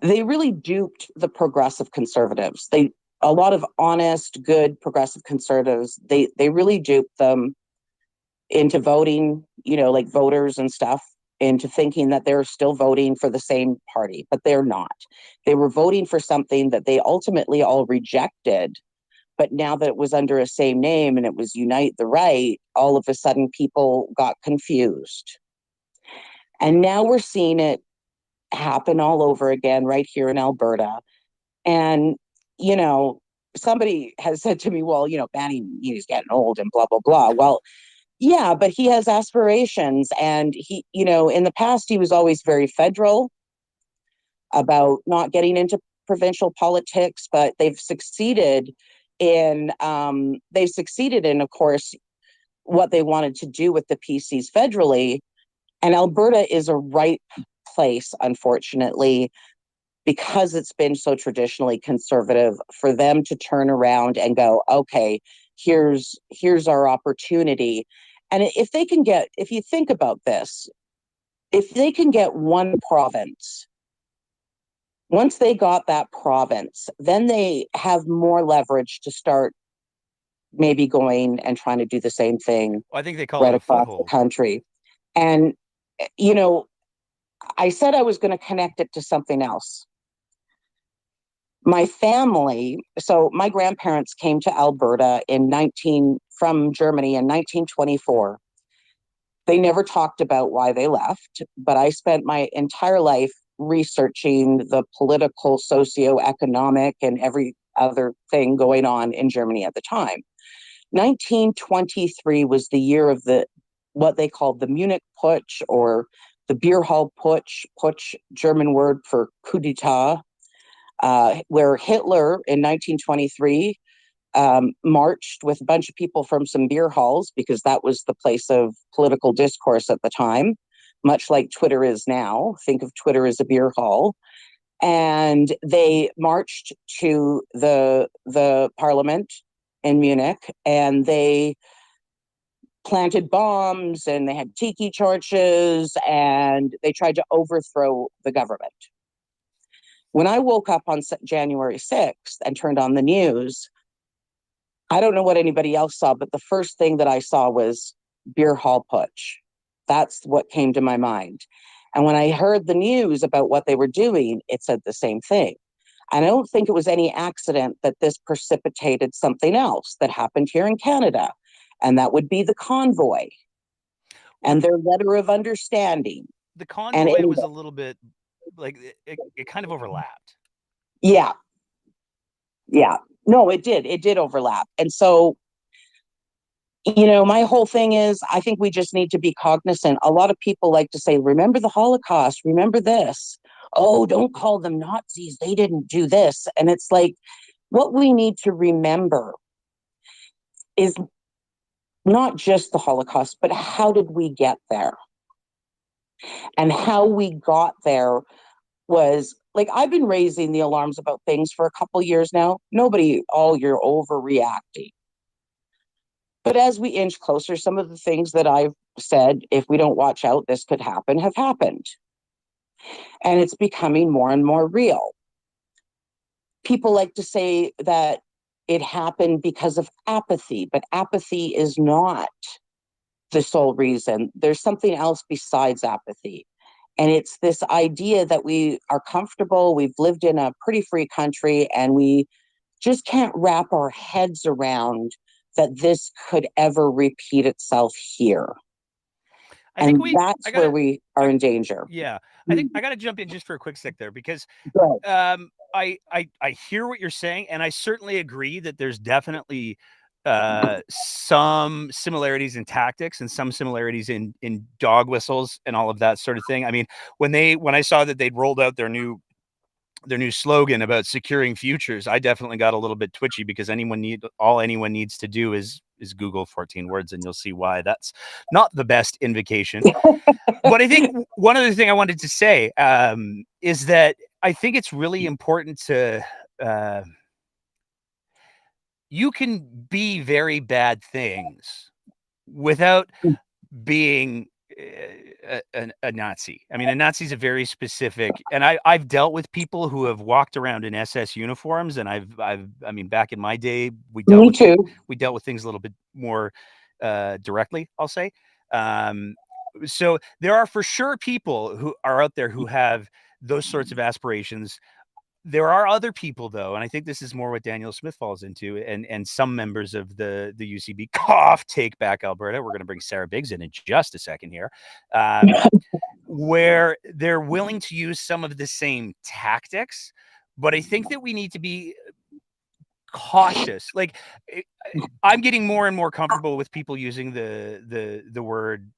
they really duped the progressive conservatives. A lot of honest, good progressive conservatives, they really duped them into voting, like voters and stuff, into thinking that they're still voting for the same party, but they're not. They were voting for something that they ultimately all rejected. But now that it was under a same name and it was Unite the Right, all of a sudden people got confused. And now we're seeing it happen all over again right here in Alberta. And, you know, somebody has said to me, well, you know, Banny, he's getting old and blah, blah, blah. Well, yeah, but he has aspirations. And he, you know, in the past, he was always very federal about not getting into provincial politics, but they've succeeded in, of course, what they wanted to do with the PCs federally. And Alberta is a ripe place, unfortunately, because it's been so traditionally conservative, for them to turn around and go, okay, here's our opportunity. And if you think about this, if they can get one province, once they got that province, then they have more leverage to start maybe going and trying to do the same thing Well, I think they call right it a across the foothold. country. And, you know, I said I was going to connect it to something else. My family, so my grandparents came to Alberta from Germany in 1924. They never talked about why they left, but I spent my entire life researching the political, socio-economic, and every other thing going on in Germany at the time. 1923 was the year of what they called the Munich Putsch, or the beer hall putsch, German word for coup d'etat, where Hitler in 1923 marched with a bunch of people from some beer halls, because that was the place of political discourse at the time, much like Twitter is now. Think of Twitter as a beer hall. And they marched to the parliament in Munich, and they planted bombs, and they had tiki torches, and they tried to overthrow the government. When I woke up on January 6th and turned on the news, I don't know what anybody else saw, but the first thing that I saw was beer hall putsch. That's what came to my mind. And when I heard the news about what they were doing, it said the same thing. And I don't think it was any accident that this precipitated something else that happened here in Canada. And that would be the convoy and their letter of understanding. The And convoy was a little bit like it kind of overlapped. yeah. No, it did overlap. And so, you know, my whole thing is, I think we just need to be cognizant. A lot of people like to say, remember the Holocaust, remember this. Oh, don't call them Nazis, they didn't do this. And it's like, what we need to remember is not just the Holocaust, but how did we get there? And how we got there was, like, I've been raising the alarms about things for a couple years now. Nobody, oh, you're overreacting. But as we inch closer, some of the things that I've said, if we don't watch out, this could happen, have happened. And it's becoming more and more real. People like to say that it happened because of apathy, but apathy is not the sole reason. There's something else besides apathy. And it's this idea that we are comfortable, we've lived in a pretty free country, and we just can't wrap our heads around that this could ever repeat itself here. I think That's where we are in danger. Yeah, I think I got to jump in just for a quick sec there, because Good. I hear what you're saying, and I certainly agree that there's definitely some similarities in tactics and some similarities in dog whistles and all of that sort of thing. I mean, when I saw that they'd rolled out their new slogan about securing futures, I definitely got a little bit twitchy, because all anyone needs to do is Google 14 words, and you'll see why that's not the best invocation. But I think one other thing I wanted to say is that I think it's really important to you can be very bad things without being a Nazi. I mean, a Nazi is a very specific, and I've dealt with people who have walked around in SS uniforms, and I mean, back in my day, we dealt with things a little bit more directly, I'll say. So there are for sure people who are out there who have those sorts of aspirations. There are other people, though, and I think this is more what Daniel Smith falls into, and some members of the UCB cough take back Alberta. We're going to bring Sarah Biggs in just a second here, where they're willing to use some of the same tactics, but I think that we need to be cautious. Like, I'm getting more and more comfortable with people using the word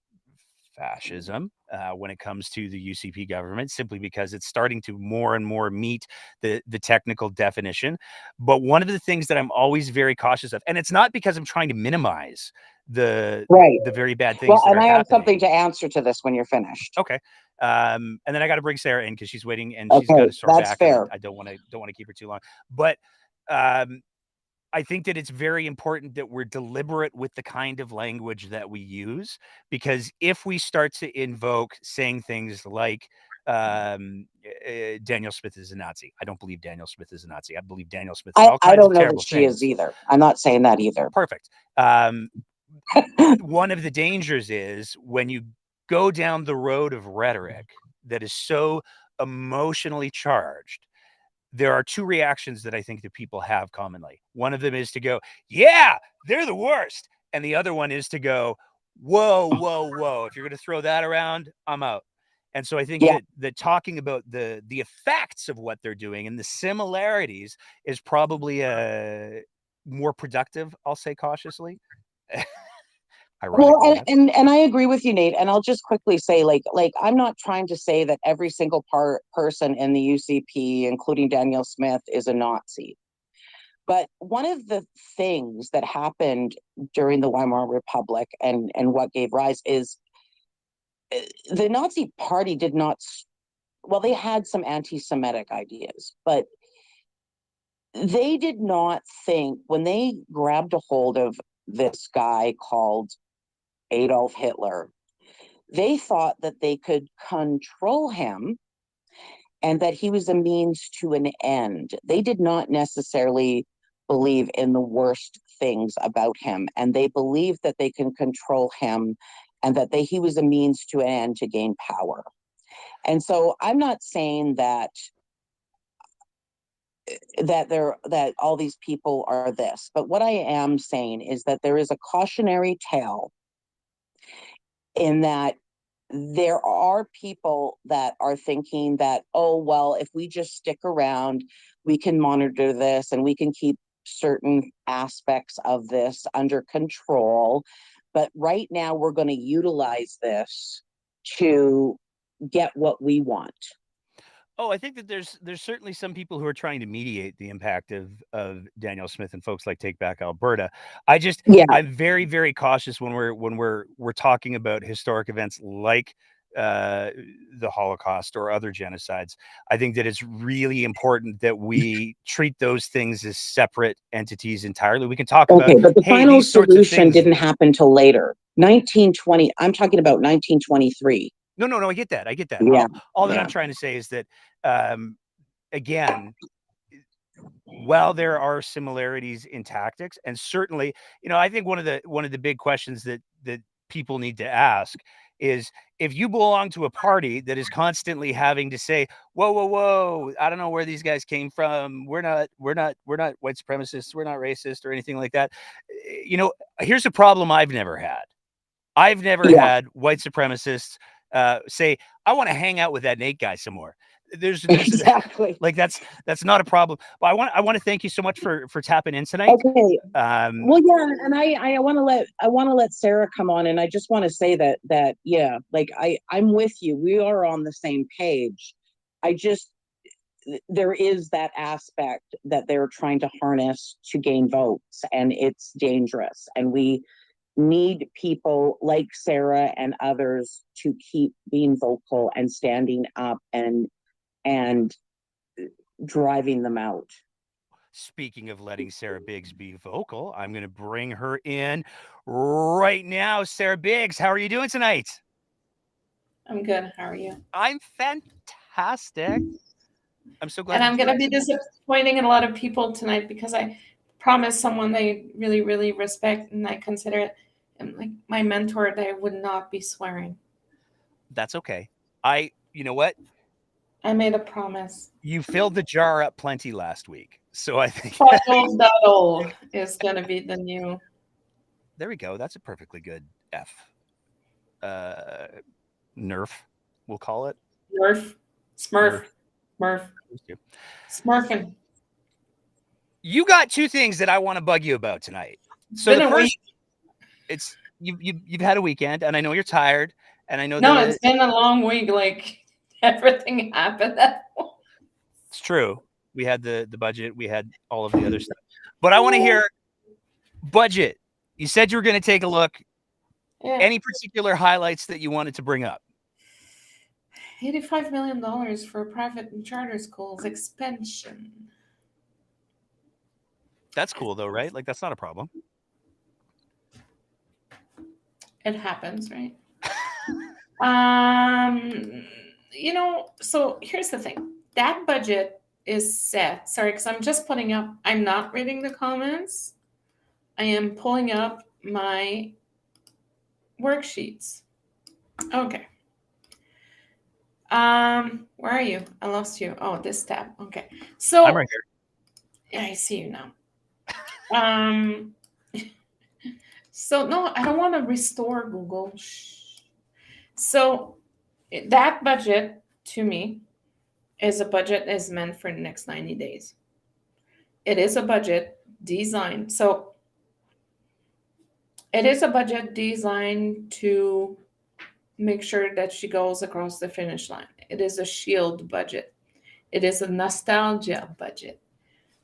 fascism when it comes to the UCP government, simply because it's starting to more and more meet the technical definition. But one of the things that I'm always very cautious of, and it's not because I'm trying to minimize the Right. very bad things Well, that and are I have something happening. to answer to this when you're finished. Okay. And then I got to bring Sarah in because she's waiting and she's got Okay, a sore that's back, and fair. I don't want to keep her too long. But I think that it's very important that we're deliberate with the kind of language that we use, because if we start to invoke saying things like Daniel Smith is a Nazi, I don't believe Daniel Smith is a Nazi. I believe Daniel Smith is all I kinds of don't know that terrible she is things. either. I'm not saying that either. Perfect. One of the dangers is when you go down the road of rhetoric that is so emotionally charged. There are two reactions that I think that people have commonly. One of them is to go, yeah, they're the worst. And the other one is to go, whoa, whoa, whoa. If you're going to throw that around, I'm out. And so I think Yeah. that talking about the effects of what they're doing and the similarities is probably more productive, I'll say cautiously. Well, Ironically enough. and I agree with you, Nate. And I'll just quickly say, like I'm not trying to say that every single person in the UCP, including Daniel Smith, is a Nazi. But one of the things that happened during the Weimar Republic and what gave rise is the Nazi Party did not. Well, they had some anti-Semitic ideas, but they did not think, when they grabbed a hold of this guy called Adolf Hitler, they thought that they could control him and that he was a means to an end. They did not necessarily believe in the worst things about him, and they believed that they can control him and that he was a means to an end to gain power. And so I'm not saying that all these people are this, but what I am saying is that there is a cautionary tale in that there are people that are thinking that, oh, well, if we just stick around, we can monitor this and we can keep certain aspects of this under control. But right now, we're going to utilize this to get what we want. Oh, I think that there's certainly some people who are trying to mediate the impact of Daniel Smith and folks like Take Back Alberta. Yeah. I'm very, very cautious when we're talking about historic events like the Holocaust or other genocides. I think that it's really important that we treat those things as separate entities entirely. We can talk about, Okay, but the hey, final these sorts of solution things. didn't happen till later. 1920. I'm talking about 1923. No, I get that. I get that. Yeah. All that Yeah. I'm trying to say is that, again, while there are similarities in tactics, and certainly, I think one of the big questions that people need to ask is, if you belong to a party that is constantly having to say, whoa, whoa, whoa, I don't know where these guys came from. We're not white supremacists. We're not racist or anything like that. Here's a problem I've never had. I've never Yeah. had white supremacists say, I want to hang out with that Nate guy some more. There's Exactly. like that's not a problem. But I want to thank you so much for tapping in tonight. Okay. Well, yeah, and I want to let Sarah come on, and I just want to say that yeah, like I'm with you. We are on the same page. There is that aspect that they're trying to harness to gain votes, and it's dangerous. And we need people like Sarah and others to keep being vocal and standing up and driving them out. Speaking of letting Sarah Biggs be vocal, I'm going to bring her in right now. Sarah Biggs, how are you doing tonight? I'm good. How are you? I'm fantastic. I'm so glad And that I'm you're going to be disappointing a lot of people tonight because I promised someone they really, really respect and I consider it like my mentor that I would not be swearing. That's okay. You know what? I made a promise. You filled the jar up plenty last week. So I think Fuddle is gonna be the new. there we go. That's a perfectly good F. Nerf, we'll call it. Smurf. Nerf. Smurf. Smurfing. You got two things that I want to bug you about tonight. So Been the a first, week. it's you've had a weekend, and I know you're tired, and I know No, that it's been a long week. Like everything happened at once. it's true. We had the budget, we had all of the other stuff, but I want to hear budget. You said you were going to take a look. Yeah. Any particular highlights that you wanted to bring up? $85 million for private and charter schools expansion. That's cool though, right? Like that's not a problem. It happens, right? So here's the thing. That budget is set. Sorry, because I'm just putting up, I'm not reading the comments. I am pulling up my worksheets. Okay. Where are you? I lost you. Oh, this tab. Okay. So I'm right here. Yeah, I see you now. So no, I don't want to restore Google. Shh. So that budget to me is a budget that is meant for the next 90 days. It is a budget designed. So it is a budget designed to make sure that she goes across the finish line. It is a shield budget. It is a nostalgia budget.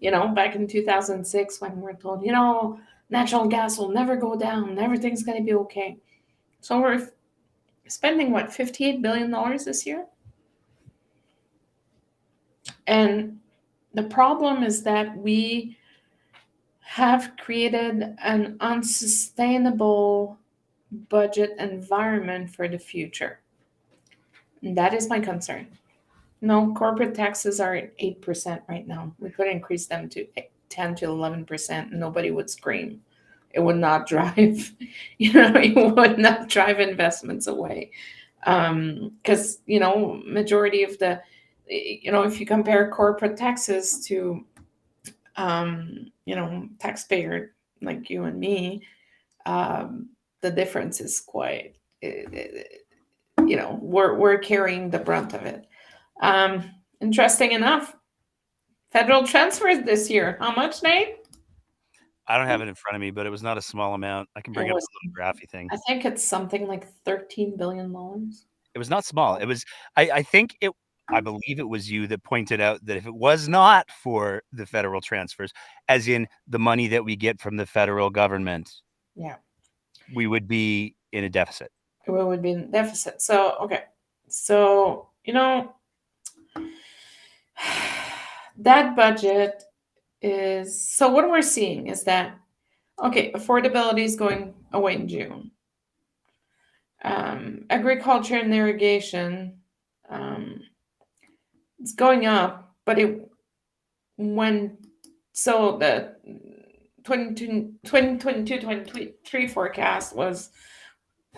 Back in 2006 when we're told, natural gas will never go down, everything's going to be okay. So we're spending, what, $58 billion this year? And the problem is that we have created an unsustainable budget environment for the future. And that is my concern. No, corporate taxes are at 8% right now. We could increase them to 10 to 11%. Nobody would scream. It would not drive, it would not drive investments away. Because, majority of the, if you compare corporate taxes to, taxpayer like you and me, the difference is quite, we're carrying the brunt of it. Interesting enough, federal transfers this year. How much, Nate? I don't have it in front of me, but it was not a small amount. I can bring up the little graphy thing. I think it's something like $13 billion. It was not small. It was, I believe it was you that pointed out that if it was not for the federal transfers, as in the money that we get from the federal government, yeah, we would be in a deficit. We would be in deficit. So, okay. So, that budget is, so what we're seeing is that, okay, affordability is going away in June. Agriculture and irrigation, it's going up, but the 2022-2023 forecast was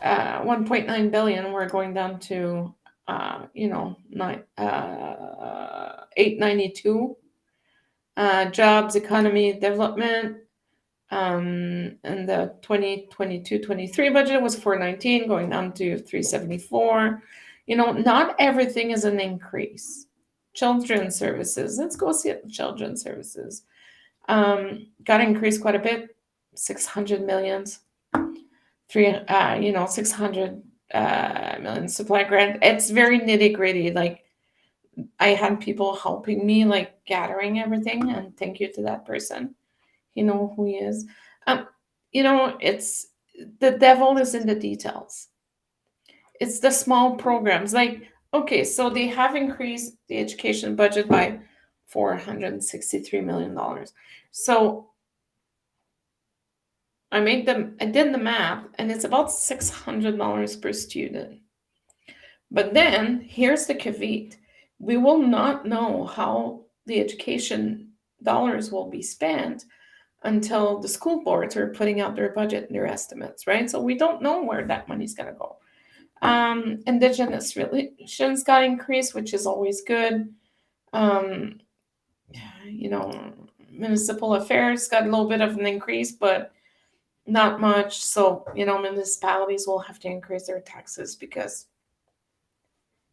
1.9 billion. We're going down to 892. Jobs, economy, development, and the 2022-23 budget was 419, going down to 374. Not everything is an increase. Children's services, let's go see it. Children's services got increased quite a bit, 600 millions. 600 million supply grant. It's very nitty gritty. Like, I had people helping me, like, gathering everything, and thank you to that person. You know who he is. It's the devil is in the details. It's the small programs. Like, okay, so they have increased the education budget by $463 million. So I did the math, and it's about $600 per student. But then here's the caveat. We will not know how the education dollars will be spent until the school boards are putting out their budget and their estimates, right? So we don't know where that money's going to go. Indigenous relations got increased, which is always good. Um, you know, municipal affairs got a little bit of an increase, but not much. So, you know, municipalities will have to increase their taxes because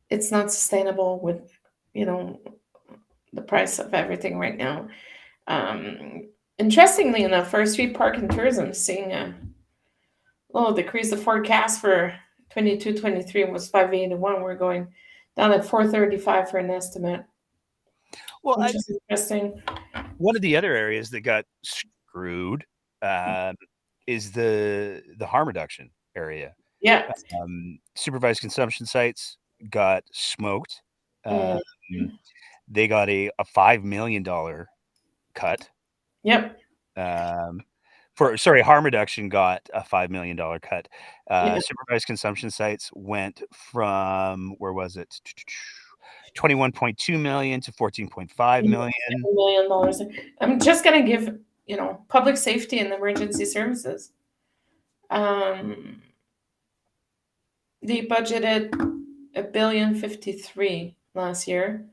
it's not sustainable with, you know, the price of everything right now. Interestingly enough, First Street Park and Tourism seeing a little decrease. The forecast for 22-23 was 581. We're going down at 435 for an estimate, Well, which is interesting. one of the other areas that got screwed is the harm reduction area. Yeah. Supervised consumption sites got smoked. They got a $5 million cut. Yep. Harm reduction got a $5 million cut. Yep. Supervised consumption sites went from, where was it? 21.2 million to 14.5 million. $1 million. I'm just gonna give, you know, public safety and emergency services. They budgeted $1.053 billion last year.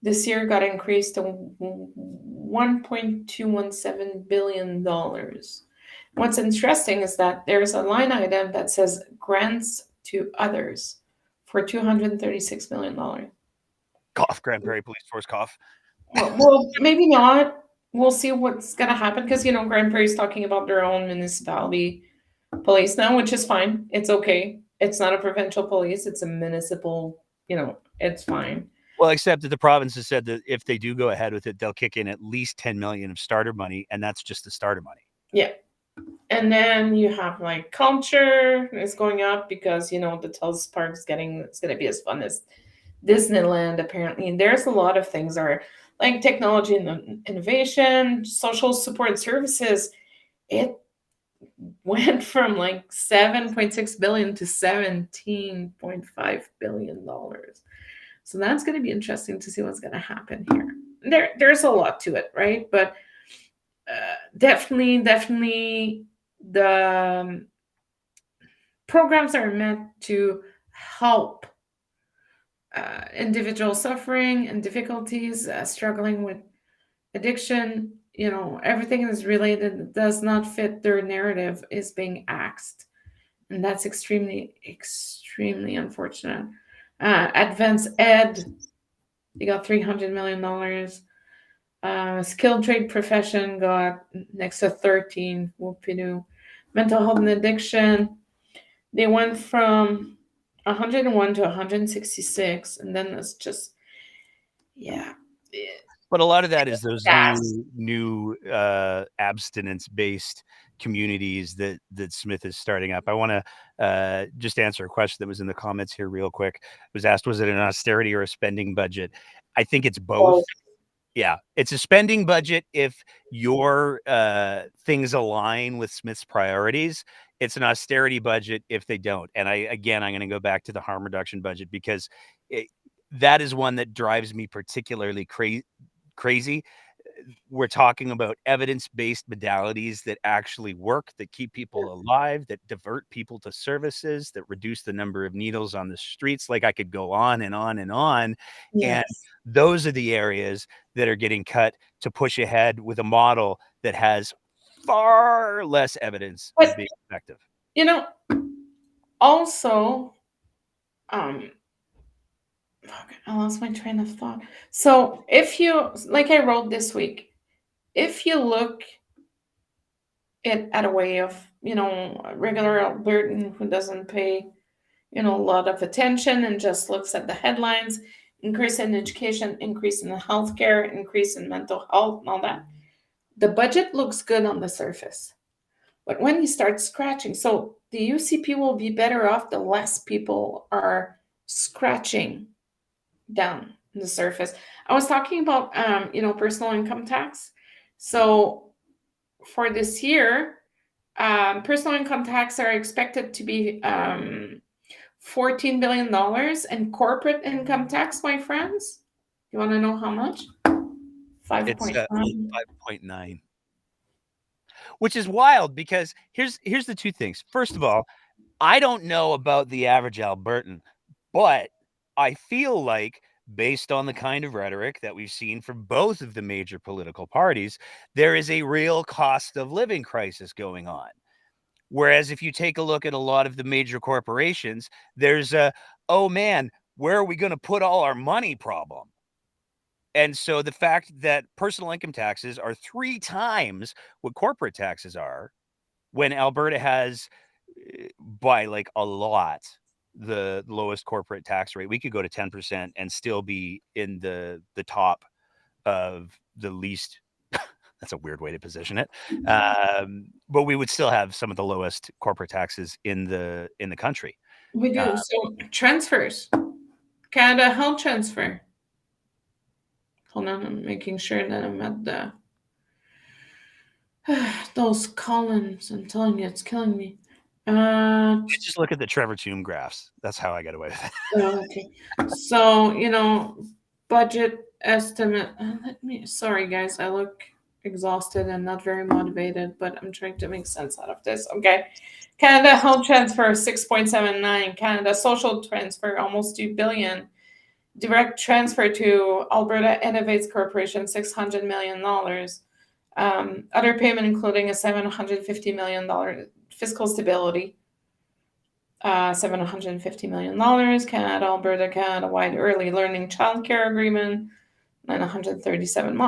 This year got increased to $1.217 billion. What's interesting is that there's a line item that says grants to others for $236 million. Cough, Grand Prairie Police Force cough. Well, maybe not. We'll see what's going to happen because, you know, Grand Prairie is talking about their own municipality police now, which is fine. It's okay. It's not a provincial police. It's a municipal, you know, it's fine. Well, except that the province has said that if they do go ahead with it, they'll kick in at least 10 million of starter money, and that's just the starter money. Yeah. And then you have like culture is going up because, you know, the Telus Park is it's going to be as fun as Disneyland, apparently. And there's a lot of things are like technology and innovation, social support services. It went from like 7.6 billion to 17.5 billion dollars. So that's going to be interesting to see what's going to happen here. There's a lot to it, right? But definitely the programs are meant to help individuals suffering and difficulties, struggling with addiction. You know, everything is related that does not fit their narrative is being axed, and that's extremely unfortunate. Advanced ed, they got $300 million. Skilled trade profession got next to 13. Whoopidoo. Mental health and addiction, they went from 101 to 166, and then it's just, yeah. But a lot of that is those new abstinence-based communities that Smith is starting up. I want to just answer a question that was in the comments here real quick. It was asked, was it an austerity or a spending budget? I think it's both. Yeah, it's a spending budget if your things align with Smith's priorities. It's an austerity budget if they don't. And I'm going to go back to the harm reduction budget because that is one that drives me particularly crazy. We're talking about evidence-based modalities that actually work, that keep people alive, that divert people to services, that reduce the number of needles on the streets. Like I could go on and on and on. Yes. And those are the areas that are getting cut to push ahead with a model that has far less evidence of being effective. You know, also, I lost my train of thought. So if you, like I wrote this week, if you look at a way of, you know, a regular Albertan who doesn't pay, you know, a lot of attention and just looks at the headlines, increase in education, increase in healthcare, increase in mental health and all that, the budget looks good on the surface. But when you start scratching, so the UCP will be better off the less people are scratching down the surface. I was talking about, you know, personal income tax. So for this year, personal income tax are expected to be $14 billion, and corporate income tax, my friends, you want to know how much? 5.9. 5.9. Which is wild because here's the two things. First of all, I don't know about the average Albertan, but I feel like, based on the kind of rhetoric that we've seen from both of the major political parties, there is a real cost of living crisis going on. Whereas if you take a look at a lot of the major corporations, there's a, oh man, where are we going to put all our money problem? And so the fact that personal income taxes are 3 times what corporate taxes are, when Alberta has, by like a lot, the lowest corporate tax rate. We could go to 10% and still be in the top of the least. That's a weird way to position it. But we would still have some of the lowest corporate taxes in the country. We do. So transfers. Canada Health Transfer. Hold on, I'm making sure that I'm at the those columns. I'm telling you, it's killing me. Just look at the Trevor Tomb graphs. That's how I got away with it. Okay. So, budget estimate. Sorry, guys, I look exhausted and not very motivated, but I'm trying to make sense out of this. Okay. Canada Health Transfer, 6.79. Canada Social Transfer, almost 2 billion. Direct transfer to Alberta Innovates Corporation, $600 million. Other payment, including a $750 million fiscal stability. $750 million. Canada, Alberta, Canada-wide early learning childcare agreement. 937,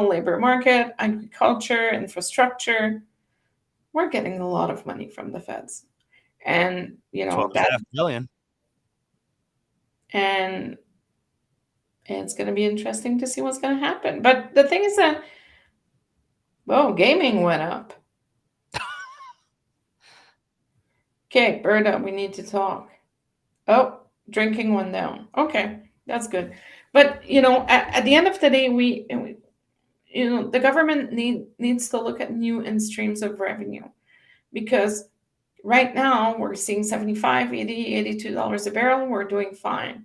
labor market, agriculture, infrastructure. We're getting a lot of money from the feds, and 12.5 billion. And it's going to be interesting to see what's going to happen. But the thing is that, gaming went up. Okay, Berta, we need to talk. Oh, drinking went down. Okay, that's good. But at the end of the day, the government needs to look at new streams of revenue, because right now we're seeing 75, 80, $82 a barrel. We're doing fine.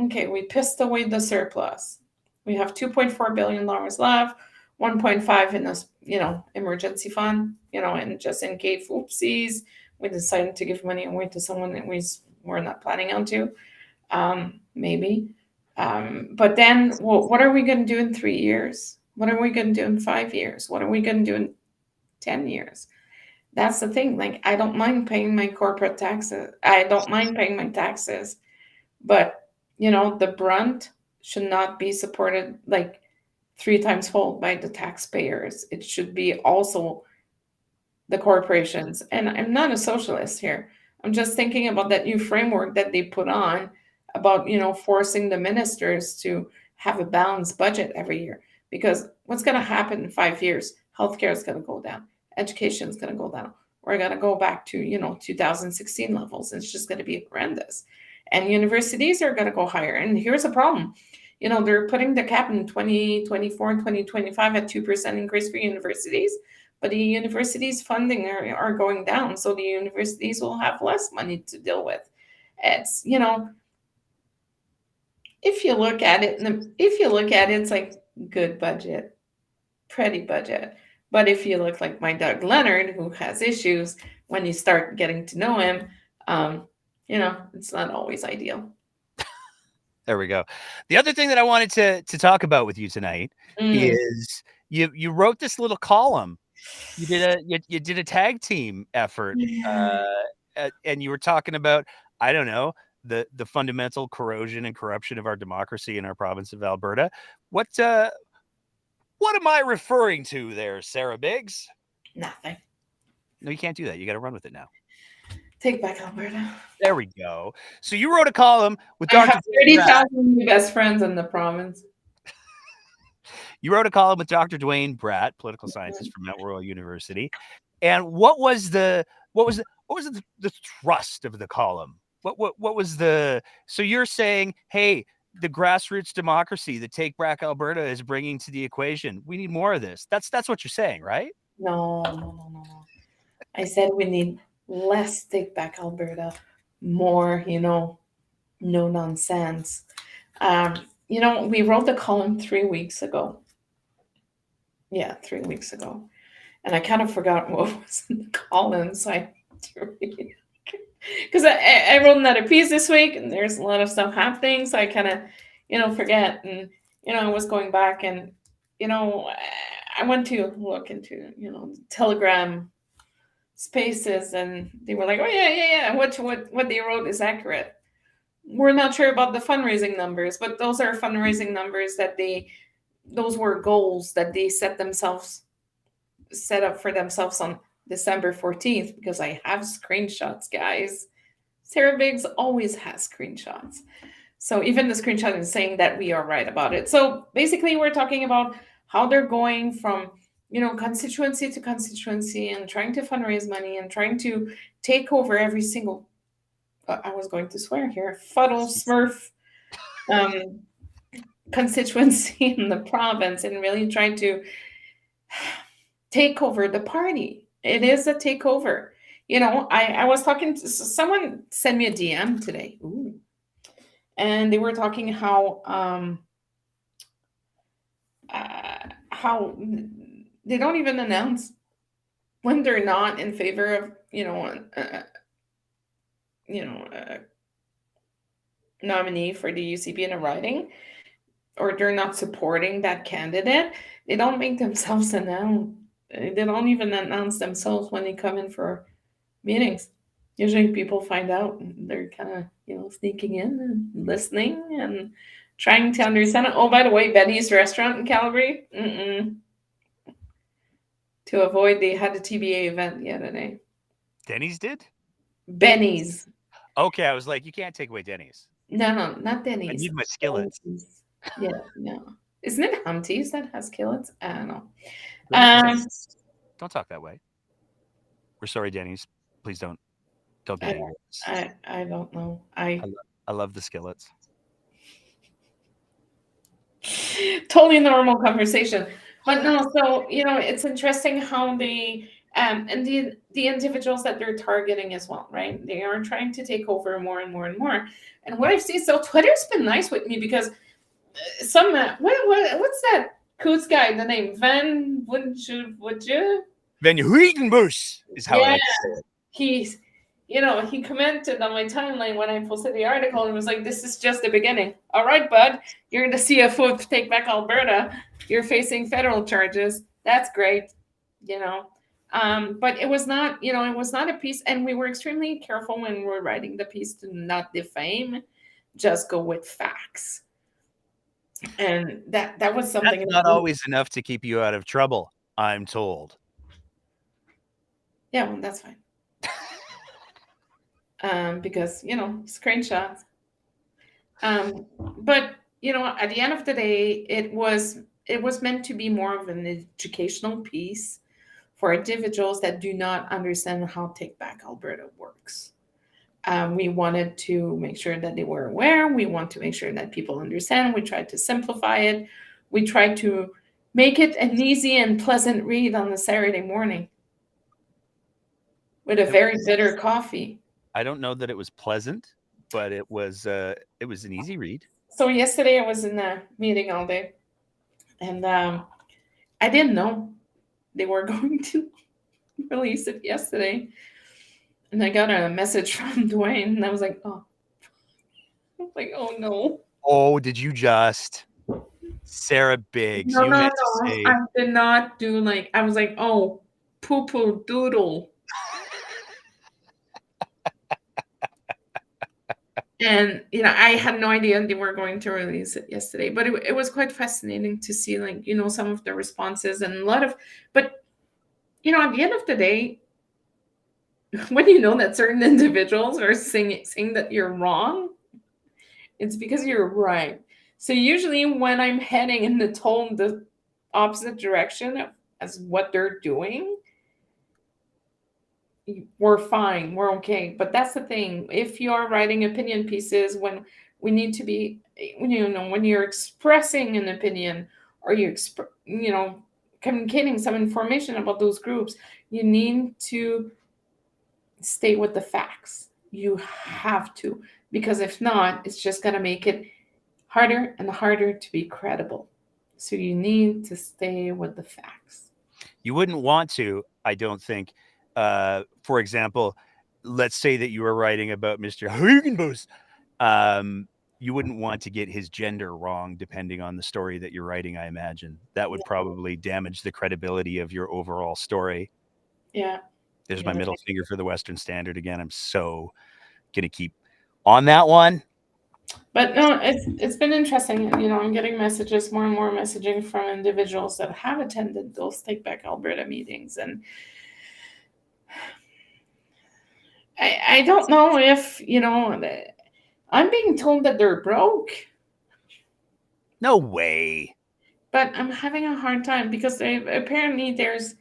Okay, we pissed away the surplus. We have $2.4 billion left, 1.5 in this, emergency fund, and just in case, oopsies, we decided to give money away to someone that we're not planning on to, maybe. But then, what are we going to do in 3 years? What are we going to do in 5 years? What are we going to do in 10 years? That's the thing. Like, I don't mind paying my corporate taxes. I don't mind paying my taxes, but the brunt should not be supported like 3 times fold by the taxpayers. It should be also the corporations. And I'm not a socialist here. I'm just thinking about that new framework that they put on about, forcing the ministers to have a balanced budget every year. Because what's going to happen in 5 years? Healthcare is going to go down. Education is going to go down. We're going to go back to, 2016 levels. It's just going to be horrendous. And universities are going to go higher. And here's a problem. They're putting the cap in 2024 and 2025 at 2% increase for universities. But the universities' funding are going down. So the universities will have less money to deal with. It's, if you look at it, it's like good budget, pretty budget. But if you look like my Doug Leonard, who has issues, when you start getting to know him, it's not always ideal. There we go. The other thing that I wanted to talk about with you tonight is you wrote this little column. You did a tag team effort, and you were talking about, I don't know, the fundamental corrosion and corruption of our democracy in our province of Alberta. What am I referring to there, Sarah Biggs? Nothing. No, you can't do that. You got to run with it now. Take back Alberta. There we go. So you wrote a column with I Dr. have 30,000 best friends in the province. You wrote a column with Dr. Dwayne Bratt, political scientist from Mount Royal University. And what was the thrust of the column? What was the, so you're saying, hey, the grassroots democracy that Take Back Alberta is bringing to the equation, we need more of this. That's what you're saying, right? No. I said we need less Take Back Alberta, more, no nonsense. We wrote the column 3 weeks ago. Yeah, 3 weeks ago. And I kind of forgot what was in the column, so I had to read it because I wrote another piece this week, and there's a lot of stuff happening, so I kind of, forget, and I was going back, and I went to look into Telegram spaces, and they were like, oh yeah, what they wrote is accurate. We're not sure about the fundraising numbers, but those are fundraising numbers that those were goals that they set up for themselves on December 14th, because I have screenshots, guys. Sarah Biggs always has screenshots. So even the screenshot is saying that we are right about it. So basically, we're talking about how they're going from, constituency to constituency, and trying to fundraise money, and trying to take over every single, I was going to swear here, fuddle smurf um, constituency in the province, and really trying to take over the party. It is a takeover. I was talking to someone, sent me a DM today. Ooh. And they were talking how they don't even announce when they're not in favor of a nominee for the UCP in a riding, or they're not supporting that candidate. They don't make themselves announce. They don't even announce themselves when they come in for meetings. Usually people find out, and they're kind of, sneaking in and listening and trying to understand it. Oh, by the way, Betty's restaurant in Calgary, to avoid, they had a TBA event the other day. Denny's did? Benny's. Okay, I was like, you can't take away Denny's. No, not Denny's. I need my skillets. Humpty's. Yeah, no. Isn't it Humpty's that has skillets? I don't know. Don't talk that way. We're sorry, Denny's. Please don't be angry. I don't know. I love the skillets. Totally normal conversation. But no, so it's interesting how they and the individuals that they're targeting as well, right? They are trying to take over more and more and more. And what I've seen, so Twitter's been nice with me, because some what's that Coots guy? The name Van would you? Van Huigenbus is how I like to say it. He's he commented on my timeline when I posted the article, and was like, this is just the beginning. All right, bud, you're the CFO of Take Back Alberta. You're facing federal charges. That's great. But it was not, it was not a piece, and we were extremely careful when we were writing the piece to not defame, just go with facts. And that was something. That's not always enough to keep you out of trouble, I'm told. Yeah, well, that's fine. Because screenshots. But at the end of the day, it was meant to be more of an educational piece for individuals that do not understand how Take Back Alberta works. We wanted to make sure that they were aware. We want to make sure that people understand. We tried to simplify it. We tried to make it an easy and pleasant read on a Saturday morning with a very bitter coffee. I don't know that it was pleasant, but it was an easy read. So yesterday I was in a meeting all day, and I didn't know they were going to release it yesterday. And I got a message from Dwayne, and I was like, oh. I was like, oh no. Oh, did you just Sarah Biggs? No, you no, meant no. to say... I did not do I was like, oh, poo-poo doodle. And I had no idea they were going to release it yesterday, but it was quite fascinating to see some of the responses, and a lot of, but at the end of the day, when you know that certain individuals are saying that you're wrong, it's because you're right. So usually when I'm heading in the opposite direction as what they're doing, we're fine, we're okay. But that's the thing. If you are writing opinion pieces, when we need to be, when you're expressing an opinion, or you're communicating some information about those groups, you need to stay with the facts. You have to, because if not, it's just going to make it harder and harder to be credible. So you need to stay with the facts. You wouldn't want to, I don't think, for example, let's say that you were writing about Mr. Hugenbos, you wouldn't want to get his gender wrong depending on the story that you're writing, I imagine. That would probably damage the credibility of your overall story. Yeah. There's Yeah, my middle finger for the Western Standard again. I'm so going to keep on that one. but no, it's been interesting. I'm getting messages, more and more messaging from individuals that have attended those Take Back Alberta meetings, and I don't know if I'm being told that they're broke, No way. but I'm having a hard time because apparently there's,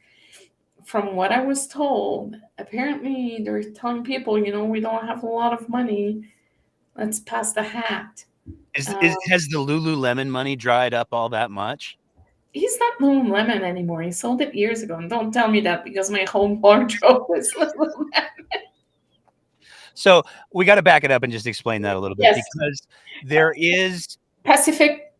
from what I was told, apparently they're telling people, we don't have a lot of money. Let's pass the hat. Has the Lululemon money dried up all that much? He's not Lululemon anymore. He sold it years ago. And don't tell me that because my home wardrobe is Lululemon. So we got to back it up and just explain that a little bit, Yes. because there is Pacific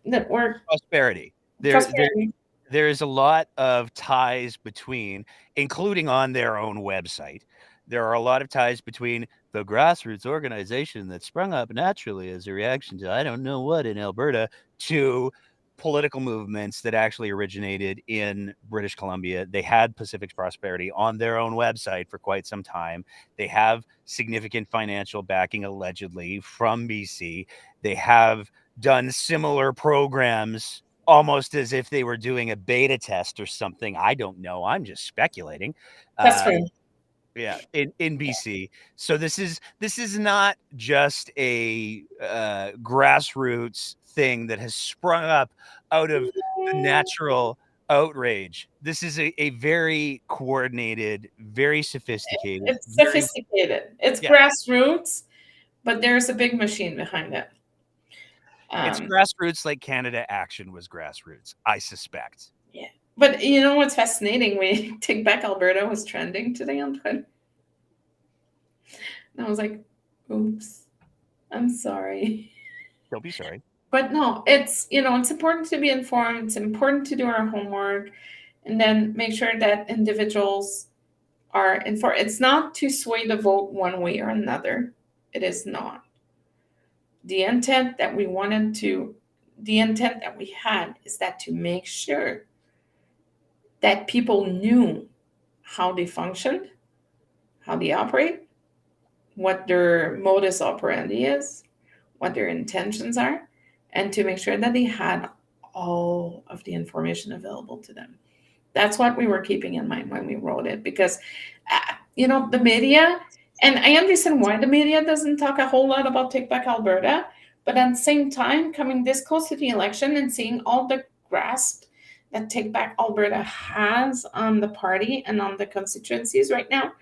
Network. prosperity. There is a lot of ties between, including on their own website, there are a lot of ties between the grassroots organization that sprung up naturally as a reaction to I don't know what in Alberta, to political movements that actually originated in British Columbia. They had Pacific's Prosperity on their own website for quite some time. They have significant financial backing, allegedly, from BC. They have done similar programs almost as if they were doing a beta test or something. I don't know. I'm just speculating. That's right. Yeah, in BC. So this is not just a grassroots thing that has sprung up out of the natural outrage. This is a very coordinated, very sophisticated, It's sophisticated. It's yeah. grassroots, but there's a big machine behind it. It's grassroots like Canada Action was grassroots, I suspect. Yeah. But you know what's fascinating? We Take Back Alberta was trending today on Twitter. And I was like, oops, I'm sorry. Don't be sorry. But no, it's it's important to be informed. It's important to do our homework, and then make sure that individuals are informed. It's not to sway the vote one way or another. It is not. The intent that we had is that to make sure that people knew how they functioned, how they operate, what their modus operandi is, what their intentions are, and to make sure that they had all of the information available to them. That's what we were keeping in mind when we wrote it, because the media, and I understand why the media doesn't talk a whole lot about Take Back Alberta, but at the same time, coming this close to the election and seeing all the grasp that Take Back Alberta has on the party and on the constituencies right now,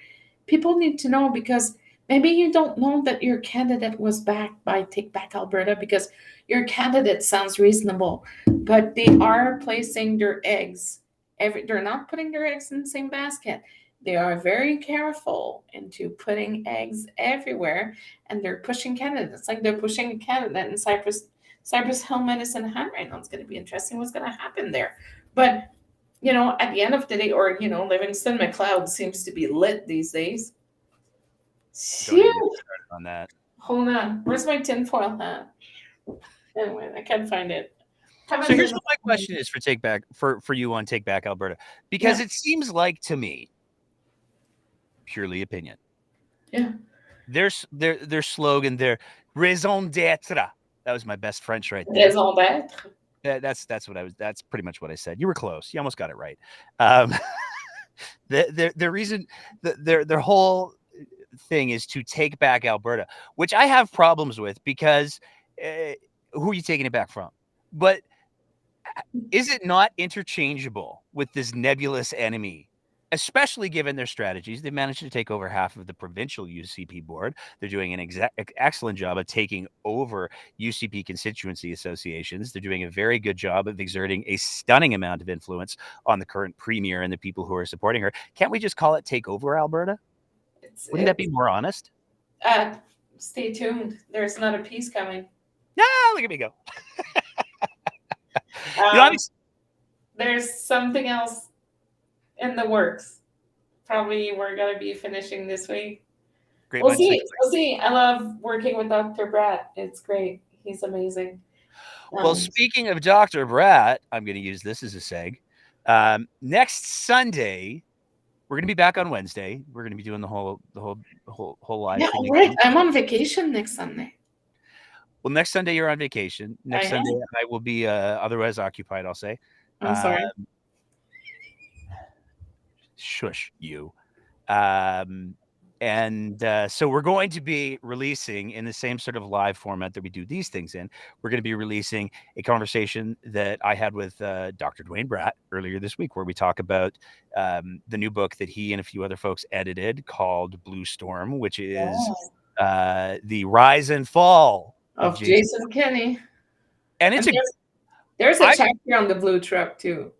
people need to know, because maybe you don't know that your candidate was backed by Take Back Alberta because your candidate sounds reasonable, but they are placing their eggs. They're not putting their eggs in the same basket. They are very careful into putting eggs everywhere, and they're pushing candidates like they're pushing a candidate in Cypress Hill Medicine Hat right now. It's going to be interesting what's going to happen there. But at the end of the day, or Livingston McLeod seems to be lit these days. Don't even get started on that. Hold on. Where's my tinfoil hat? Anyway, I can't find it. So here's what my question is for Take Back, for you on Take Back Alberta, because it seems like to me, purely opinion. Yeah. Their slogan, their raison d'être. That was my best French right there. Raison d'être. That's pretty much what I said. You were close. You almost got it right. The reason, their whole thing is to take back Alberta, which I have problems with, because who are you taking it back from? But is it not interchangeable with this nebulous enemy, especially given their strategies? They've managed to take over half of the provincial UCP board. They're doing an excellent job of taking over UCP constituency associations. They're doing a very good job of exerting a stunning amount of influence on the current premier and the people who are supporting her. Can't we just call it Take Over Alberta? Wouldn't that be more honest? Stay tuned. There's not a piece coming. No, look at me go. There's something else in the works. probably we're gonna be finishing this week. Great We'll minds see. think We'll see. I love working with Dr. Brett. It's great. He's amazing. Well, speaking of Dr. Bratt, I'm going to use this as a seg. Next Sunday, we're going to be back on Wednesday. We're going to be doing the whole live Yeah, thing right. again. I'm on vacation next Sunday. Well, next Sunday you're on vacation. Next I Sunday am. I will be otherwise occupied. I'll say. I'm sorry. Shush you. So we're going to be releasing in the same sort of live format that we do these things in. We're going to be releasing a conversation that I had with Dr. Dwayne Bratt earlier this week, where we talk about the new book that he and a few other folks edited called Blue Storm, which is the rise and fall Of Jason Kenney. And it's there's a chapter on the blue truck too.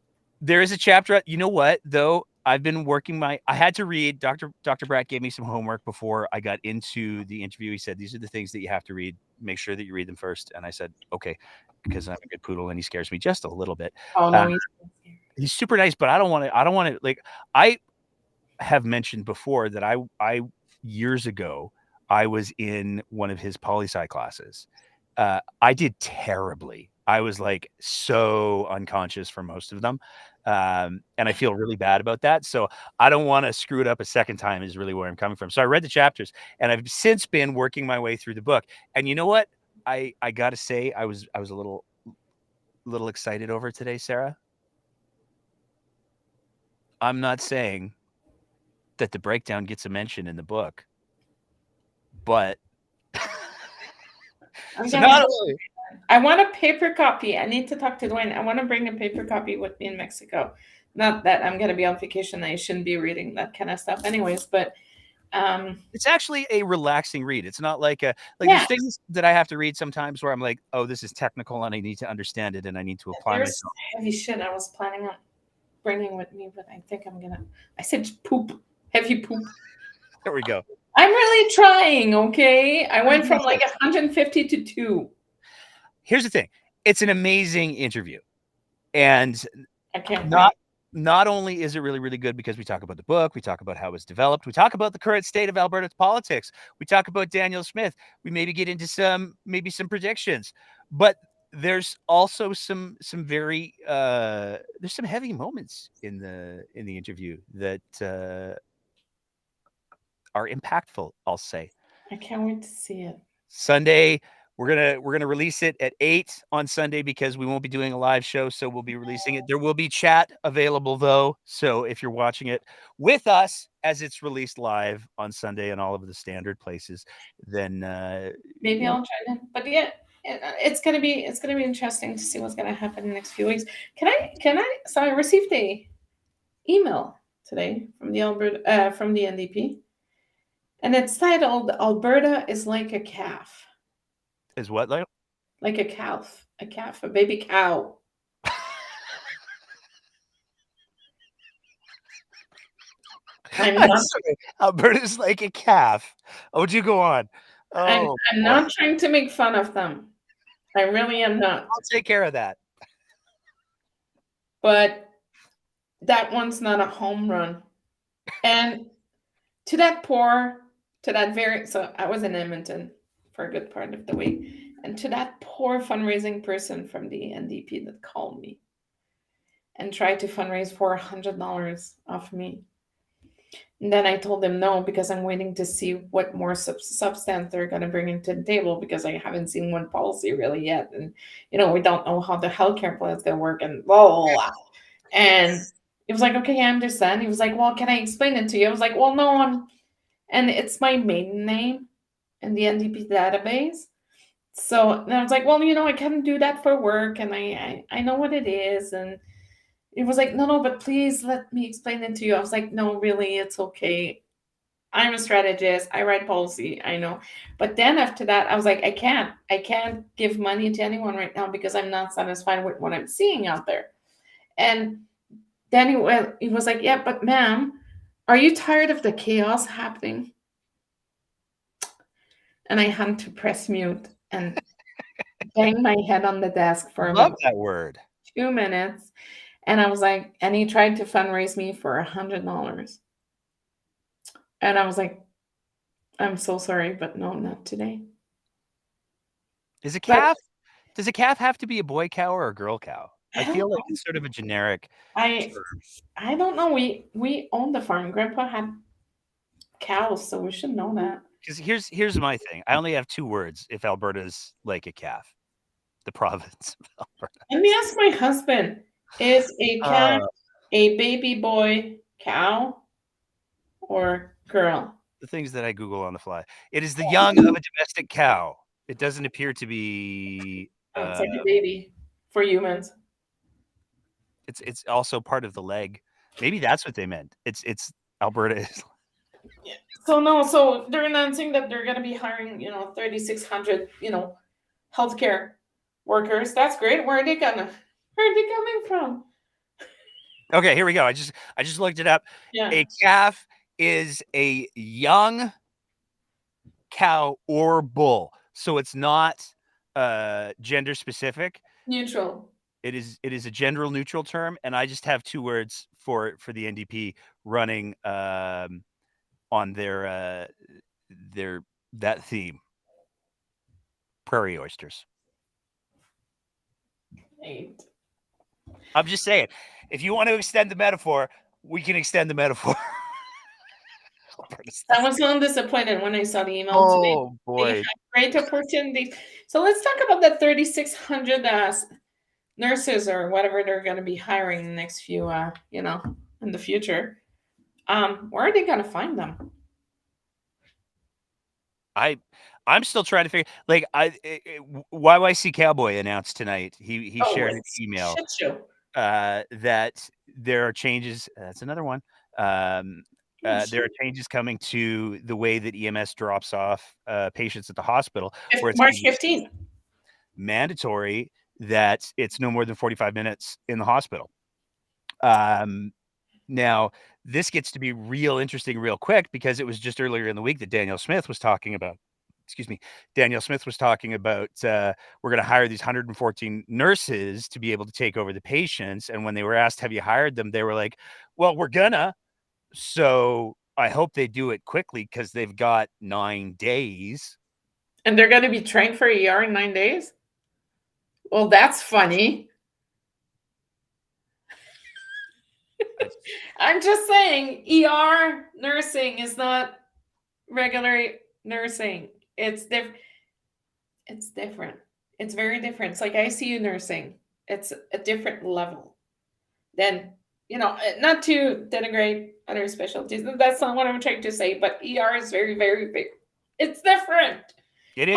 There is a chapter. You know what, though? I've been working I had to read. Dr. Bratt gave me some homework before I got into the interview. He said, these are the things that you have to read. Make sure that you read them first. And I said, okay, because I'm a good poodle and he scares me just a little bit. Oh, no, he's super nice, but I don't want to, like, I have mentioned before that I years ago, I was in one of his poli-sci classes. I did terribly. I was like so unconscious for most of them. And I feel really bad about that. So I don't want to screw it up a second time is really where I'm coming from. So I read the chapters and I've since been working my way through the book. And you know what? I got to say, I was a little excited over today, Sarah. I'm not saying that the breakdown gets a mention in the book, but I want a paper copy. I need to talk to Dwayne. I want to bring a paper copy with me in Mexico. Not that I'm going to be on vacation. I shouldn't be reading that kind of stuff anyways, but it's actually a relaxing read. It's not like there's things that I have to read sometimes where I'm like, oh, this is technical and I need to understand it and I need to apply myself. Heavy shit I was planning on bringing with me, but I think I said poop. Heavy poop. There we go. I'm really trying, okay? I went from like 150 to 2. Here's the thing. It's an amazing interview. And I can't not only is it really, really good because we talk about the book, we talk about how it's developed, we talk about the current state of Alberta's politics, we talk about Daniel Smith, we maybe get into some predictions, but there's also some very there's some heavy moments in the interview that are impactful, I'll say. I can't wait to see it. Sunday, we're gonna release it at 8 on Sunday because we won't be doing a live show, so we'll be releasing it. There will be chat available though, so if you're watching it with us as it's released live on Sunday and all of the standard places, then maybe I'll join in. But yeah, it's gonna be interesting to see what's gonna happen in the next few weeks. Can I? So I received a email today from the Alberta from the NDP, and it's titled "Alberta is like a calf." Is what like? Like a calf, a baby cow. Alberta's like a calf. Oh, would you go on? I'm not trying to make fun of them. I really am not. I'll take care of that. But that one's not a home run. And so I was in Edmonton for a good part of the week. And to that poor fundraising person from the NDP that called me and tried to fundraise for $100 off me. And then I told them no, because I'm waiting to see what more substance they're going to bring into the table, because I haven't seen one policy really yet. And, we don't know how the healthcare plan is going to work and blah, blah, blah. And it was like, okay, I understand. He was like, well, can I explain it to you? I was like, well, no. And it's my maiden name in the NDP database. So and I was like, well, I can't do that for work. And I know what it is. And it was like, no, but please let me explain it to you. I was like, no, really, it's okay. I'm a strategist. I write policy. I know. But then after that, I was like, I can't give money to anyone right now because I'm not satisfied with what I'm seeing out there. And then he was like, yeah, but ma'am, are you tired of the chaos happening? And I had to press mute and bang my head on the desk for Love that word. 2 minutes. And I was like, and he tried to fundraise me for $100. And I was like, I'm so sorry, but no, not today. Is a But calf? Does a calf have to be a boy cow or a girl cow? I I don't feel like know. it's sort of a generic I term. I don't know. We owned the farm. Grandpa had cows, so we should know that. Because here's my thing. I only have 2 words if Alberta's like a calf. The province of Alberta. Let me ask my husband: is a calf Uh, a baby boy cow or girl? the things that I Google on the fly. It is the young of a domestic cow. It doesn't appear to be. It's like a baby for humans. It's also part of the leg. Maybe that's what they meant. It's Alberta is. So no, so they're announcing that they're gonna be hiring, 3,600, healthcare workers. That's great. Where are they coming from? Okay, here we go. I just looked it up. Yeah, A calf is a young cow or bull. So it's not gender specific. neutral. It is a gender neutral term, and I just have 2 words for the NDP running on their that theme. Prairie oysters. Eight. I'm just saying, if you want to extend the metaphor, we can extend the metaphor. I was a little disappointed when I saw the email today. Oh They boy. have great opportunities. So let's talk about the 3,600 nurses or whatever they're going to be hiring in the next few, in the future. Where are they going to find them? I'm still trying to figure like YYC Cowboy announced tonight. He Oh, shared an it's email shit show. that there are changes. That's another one. There are changes coming to the way that EMS drops off patients at the hospital, where it's March 15th. mandatory that it's no more than 45 minutes in the hospital. Now, this gets to be real interesting real quick because it was just earlier in the week that Daniel Smith was talking about. Excuse me. Daniel Smith was talking about we're going to hire these 114 nurses to be able to take over the patients. And when they were asked, have you hired them? They were like, well, we're gonna. So I hope they do it quickly because they've got 9 days. And they're going to be trained for ER in 9 days? Well, that's funny. I'm just saying, ER nursing is not regular nursing. It's different. It's different. It's very different. It's like ICU nursing. It's a different level. Then, not to denigrate other specialties. That's not what I'm trying to say. But ER is very, very big. It's different. It is.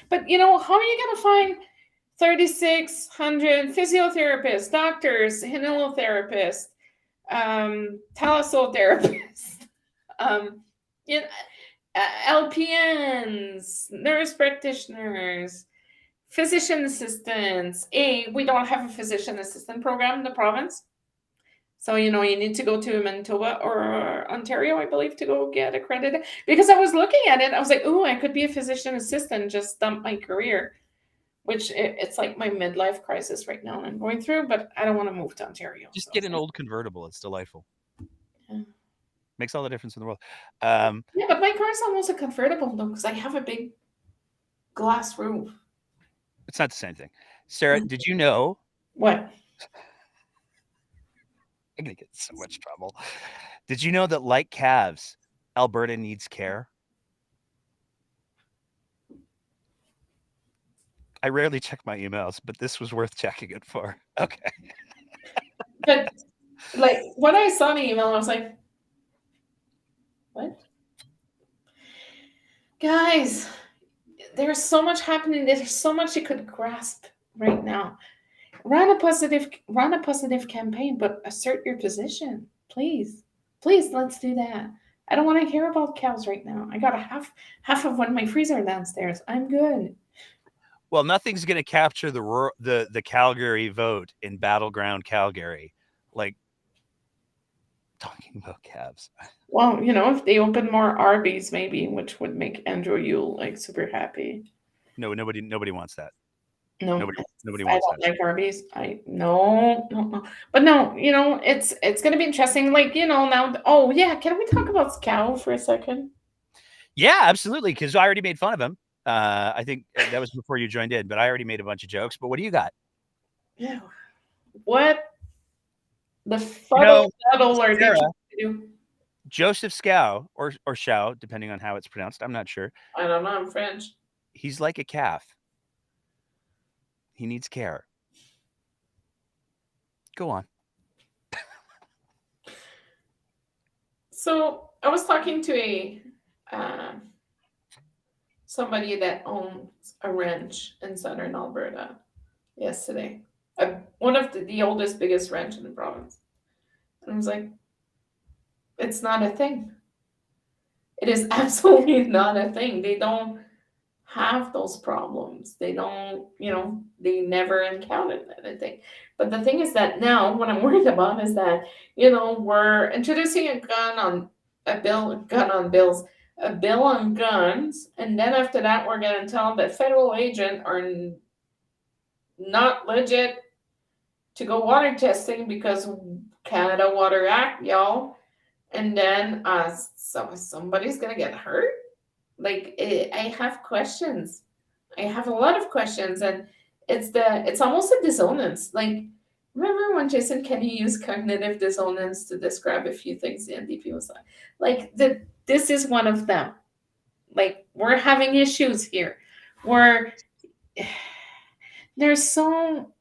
But how are you going to find 3,600 physiotherapists, doctors, hypnotherapists, thalassotherapists, LPNs, nurse practitioners, physician assistants. We don't have a physician assistant program in the province. So, you need to go to Manitoba or Ontario, I believe, to go get accredited. Because I was looking at it, I was like, oh, I could be a physician assistant, just dump my career, which it's like my midlife crisis right now I'm going through, but I don't want to move to Ontario. Just get an old convertible. It's delightful. Yeah. Makes all the difference in the world. Yeah, but my car's almost a convertible though, because I have a big glass roof. It's not the same thing. Sarah, did you know? What? I'm going to get in so much trouble. Did you know that, like calves, Alberta needs care? I rarely check my emails, but this was worth checking it for. Okay. But like when I saw the email, I was like, what? Guys, there's so much happening. There's so much you could grasp right now. Run a positive campaign, but assert your position. Please, let's do that. I don't want to hear about cows right now. I got a half of one of my freezer downstairs. I'm good. Well, nothing's going to capture the Calgary vote in battleground Calgary, like talking about calves. Well, if they open more Arby's, maybe, which would make Andrew Yule like super happy. No, nobody wants that. No, Nobody I wants don't that. like Arby's. No. But no, it's gonna be interesting. Like, now. Oh yeah, can we talk about Scow for a second? Yeah, absolutely. Because I already made fun of him. I think that was before you joined in, but I already made a bunch of jokes. But what do you got? Yeah. What the You know, fuddle are they Sarah, trying to do? Joseph Scow or Shao, depending on how it's pronounced. I'm not sure. I don't know. I'm French. He's like a calf. He needs care. Go on. So I was talking to a somebody that owns a ranch in southern Alberta yesterday. One of the oldest, biggest ranch in the province. And I was like, it's not a thing. It is absolutely not a thing. They don't have those problems. They don't, they never encountered anything. But the thing is that now what I'm worried about is that, we're introducing a bill on guns, and then after that we're gonna tell them that federal agents are not legit to go water testing because Canada Water Act, y'all. And then somebody's gonna get hurt. Like, I have questions. I have a lot of questions, and it's almost a dissonance. Like, remember when Jason Kenney used cognitive dissonance to describe a few things the NDP was like? This is one of them. Like, we're having issues here. There's so,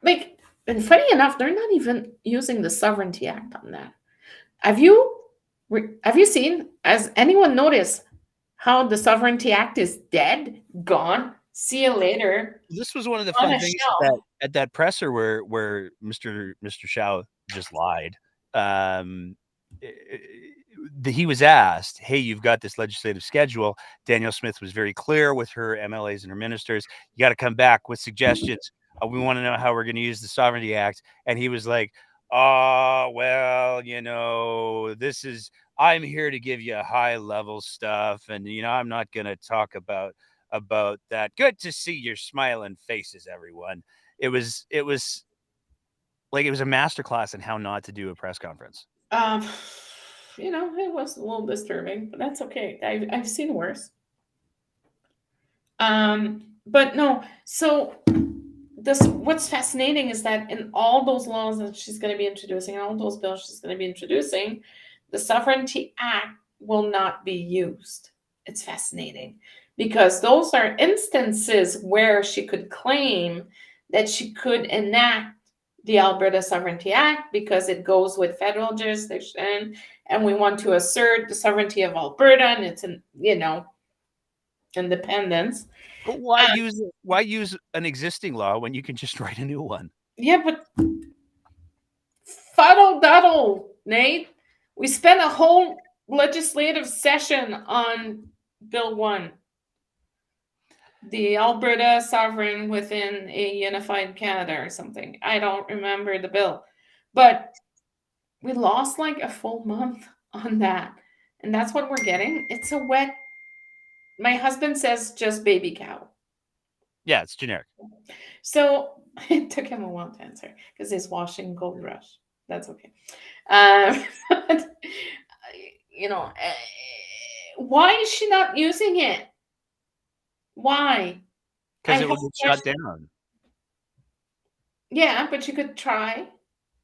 like, and funny enough, they're not even using the Sovereignty Act on that. Have you seen? Has anyone noticed how the Sovereignty Act is dead, gone? See you later. This was one of the On fun a things shelf. at that presser where Mr. Shao just lied. He was asked, "Hey, you've got this legislative schedule." Danielle Smith was very clear with her MLAs and her ministers. You got to come back with suggestions. We want to know how we're going to use the Sovereignty Act. And he was like, "Oh, well, this is. I'm here to give you high level stuff, and I'm not going to talk about that. Good to see your smiling faces, everyone." It was like it was a masterclass in how not to do a press conference. It was a little disturbing, but that's okay. I've seen worse. But no. So what's fascinating is that in all those laws that she's going to be introducing, all those bills she's going to be introducing, the Sovereignty Act will not be used. It's fascinating because those are instances where she could claim that she could enact the Alberta Sovereignty Act because it goes with federal jurisdiction, and we want to assert the sovereignty of Alberta and its, independence. But why use an existing law when you can just write a new one? Yeah, but fuddle, Nate. We spent a whole legislative session on Bill 1, the Alberta Sovereign within a Unified Canada or something. I don't remember the bill, but we lost like a full month on that. And that's what we're getting. It's a wet, my husband says, just baby cow. Yeah, it's generic. So it took him a while to answer because he's washing Gold Rush. That's okay. But, why is she not using it? Why? Because it would get shut down. Yeah, but you could try.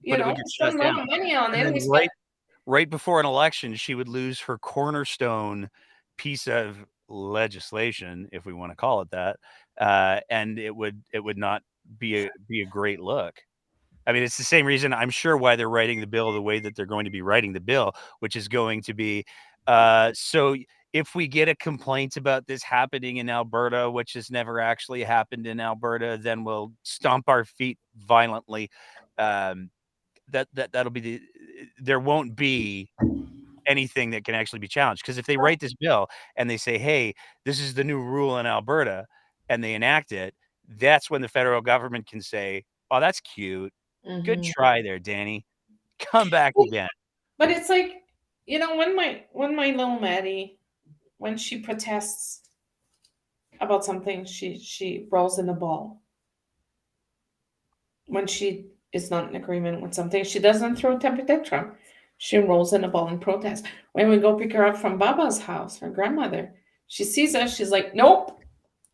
But it would get shut spend a lot down. of money on And it. then right before an election, she would lose her cornerstone piece of legislation, if we want to call it that, and it would not be a great look. I mean, it's the same reason I'm sure why they're writing the bill the way that they're going to be writing the bill, which is going to be so if we get a complaint about this happening in Alberta, which has never actually happened in Alberta, then we'll stomp our feet violently. That'll be there won't be anything that can actually be challenged, because if they write this bill and they say, "Hey, this is the new rule in Alberta," and they enact it, that's when the federal government can say, "Oh, that's cute. Good try there, Danny. Come back again." But it's like, when my little Maddie, when she protests about something, she rolls in the ball. When she is not in agreement with something, she doesn't throw a temper tantrum. She rolls in a ball in protest. When we go pick her up from Baba's house, her grandmother, she sees us, she's like, nope,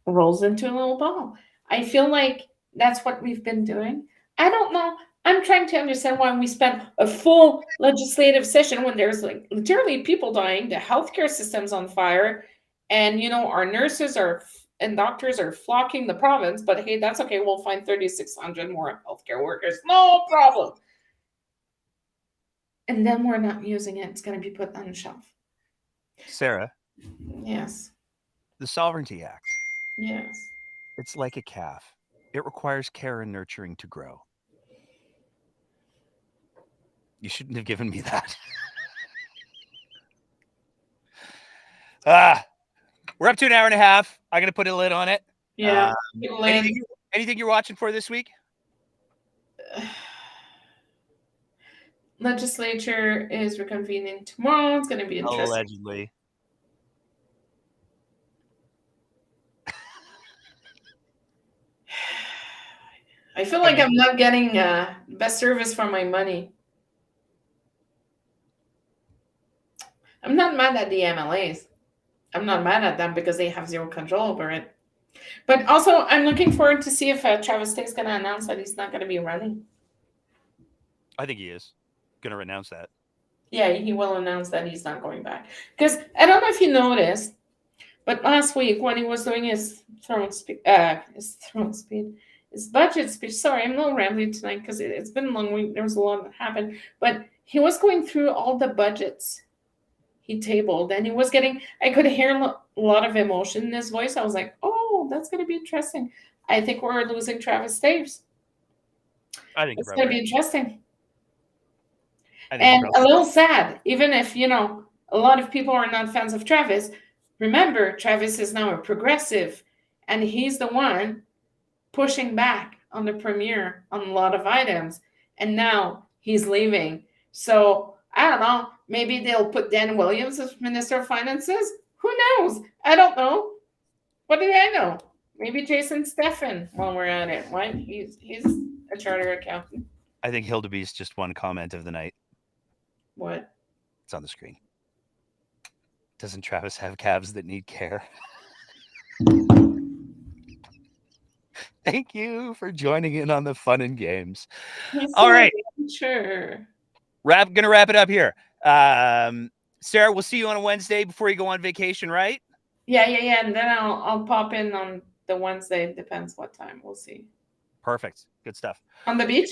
rolls into a little ball. I feel like that's what we've been doing. I don't know. I'm trying to understand why we spent a full legislative session when there's like literally people dying, the healthcare system's on fire, and our nurses are and doctors are flocking the province. But hey, that's okay. We'll find 3,600 more healthcare workers, no problem. And then we're not using it. It's going to be put on the shelf. Sarah, Yes. the Sovereignty Act, Yes. it's like a calf. It requires care and nurturing to grow. You shouldn't have given me that. We're up to an hour and a half. I'm going to put a lid on it. Yeah. Anything you're watching for this week? Legislature is reconvening tomorrow. It's going to be interesting. Allegedly. I feel like I'm not getting best service for my money. I'm not mad at the MLAs. I'm not mad at them because they have zero control over it. But also, I'm looking forward to see if Travis Day is going to announce that he's not going to be running. I think he is going to announce that. Yeah, he will announce that he's not going back. Because I don't know if you noticed, but last week when he was doing his budget speech. Sorry, I'm a little rambling tonight because it's been a long week. There was a lot that happened. But he was going through all the budgets he tabled, and I could hear a lot of emotion in his voice. I was like, oh, that's going to be interesting. I think we're losing Travis Staves. I think it's going to be interesting. And a little sad, even if, a lot of people are not fans of Travis. Remember, Travis is now a progressive, and he's the one pushing back on the premier on a lot of items. And now he's leaving. So I don't know. Maybe they'll put Dan Williams as Minister of Finances. Who knows? I don't know. What do I know? Maybe Jason Steffen while we're at it. What? He's a chartered accountant. I think Hildebeest just one comment of the night. What? It's on the screen. Doesn't Travis have calves that need care? Thank you for joining in on the fun and games. All right. Sure. Gonna wrap it up here. Sarah, we'll see you on a Wednesday before you go on vacation, right? Yeah. And then I'll pop in on the Wednesday. Depends what time. We'll see. Perfect. Good stuff. On the beach?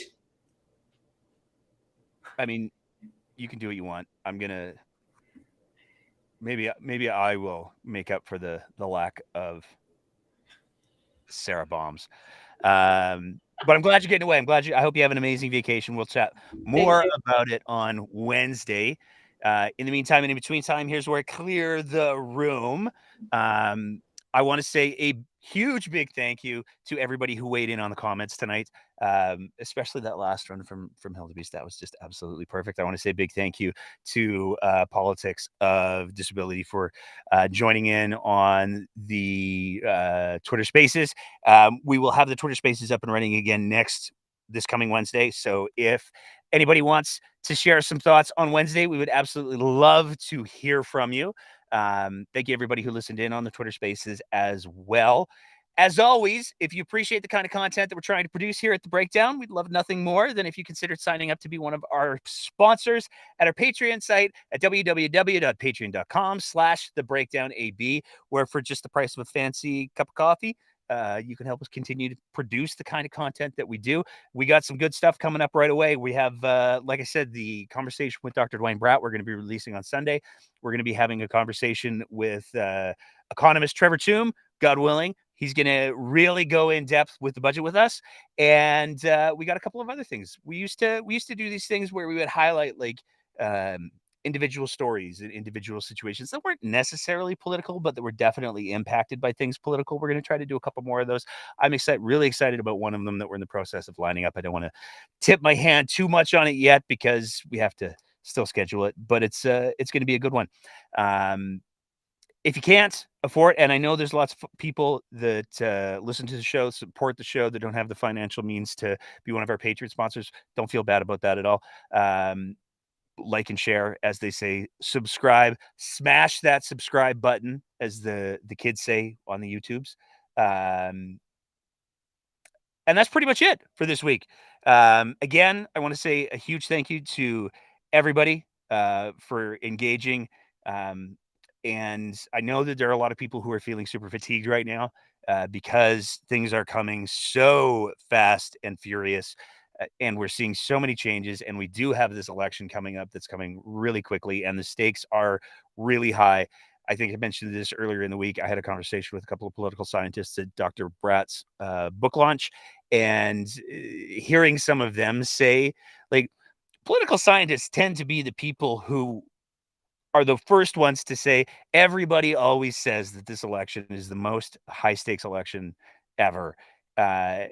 I mean, you can do what you want. I'm gonna maybe I will make up for the lack of Sarah bombs. But I'm glad you're getting away. I hope you have an amazing vacation. We'll chat more about it on Wednesday. In the meantime, and in between time, here's where I clear the room. I want to say a huge big thank you to everybody who weighed in on the comments tonight, especially that last one from Hildebeest. That was just absolutely perfect. I want to say a big thank you to Politics of Disability for joining in on the Twitter Spaces. We will have the Twitter Spaces up and running again this coming Wednesday. So if anybody wants to share some thoughts on Wednesday, we would absolutely love to hear from you. Thank you, everybody who listened in on the Twitter Spaces as well. As always, if you appreciate the kind of content that we're trying to produce here at The Breakdown, we'd love nothing more than if you considered signing up to be one of our sponsors at our Patreon site at www.patreon.com/TheBreakdownAB, where for just the price of a fancy cup of coffee, you can help us continue to produce the kind of content that we do. We got some good stuff coming up right away. We have, like I said, the conversation with Dr. Dwayne Bratt, we're going to be releasing on Sunday. We're going to be having a conversation with economist Trevor Toom, God willing. He's going to really go in depth with the budget with us. And we got a couple of other things. We used to do these things where we would highlight individual stories and individual situations that weren't necessarily political, but that were definitely impacted by things political. We're going to try to do a couple more of those. I'm really excited about one of them that we're in the process of lining up. I don't want to tip my hand too much on it yet because we have to still schedule it, but it's going to be a good one. if you can't afford, and I know there's lots of people that listen to the show, support the show, that don't have the financial means to be one of our Patreon sponsors, don't feel bad about that at all. Like and share, as they say, subscribe, smash that subscribe button, as the kids say on the YouTubes. And that's pretty much it for this week. Again, I want to say a huge thank you to everybody for engaging. And I know that there are a lot of people who are feeling super fatigued right now because things are coming so fast and furious. And we're seeing so many changes. And we do have this election coming up that's coming really quickly. And the stakes are really high. I think I mentioned this earlier in the week. I had a conversation with a couple of political scientists at Dr. Bratt's book launch, and hearing some of them say, like, political scientists tend to be the people who are the first ones to say, everybody always says that this election is the most high stakes election ever. Uh,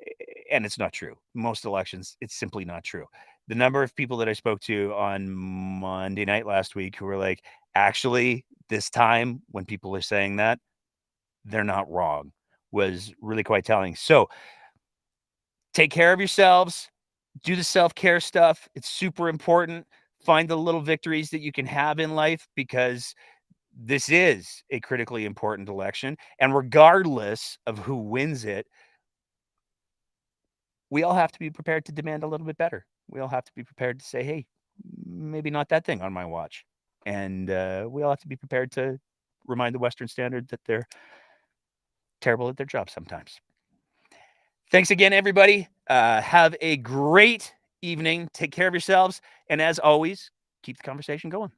and it's not true. Most elections, it's simply not true. The number of people that I spoke to on Monday night last week who were like, actually, this time when people are saying that, they're not wrong, was really quite telling. So take care of yourselves, do the self-care stuff. It's super important. Find the little victories that you can have in life, because this is a critically important election. And regardless of who wins it, we all have to be prepared to demand a little bit better. We all have to be prepared to say, hey, maybe not that thing on my watch. And we all have to be prepared to remind the Western Standard that they're terrible at their job sometimes. Thanks again, everybody. Have a great evening. Take care of yourselves. And as always, keep the conversation going.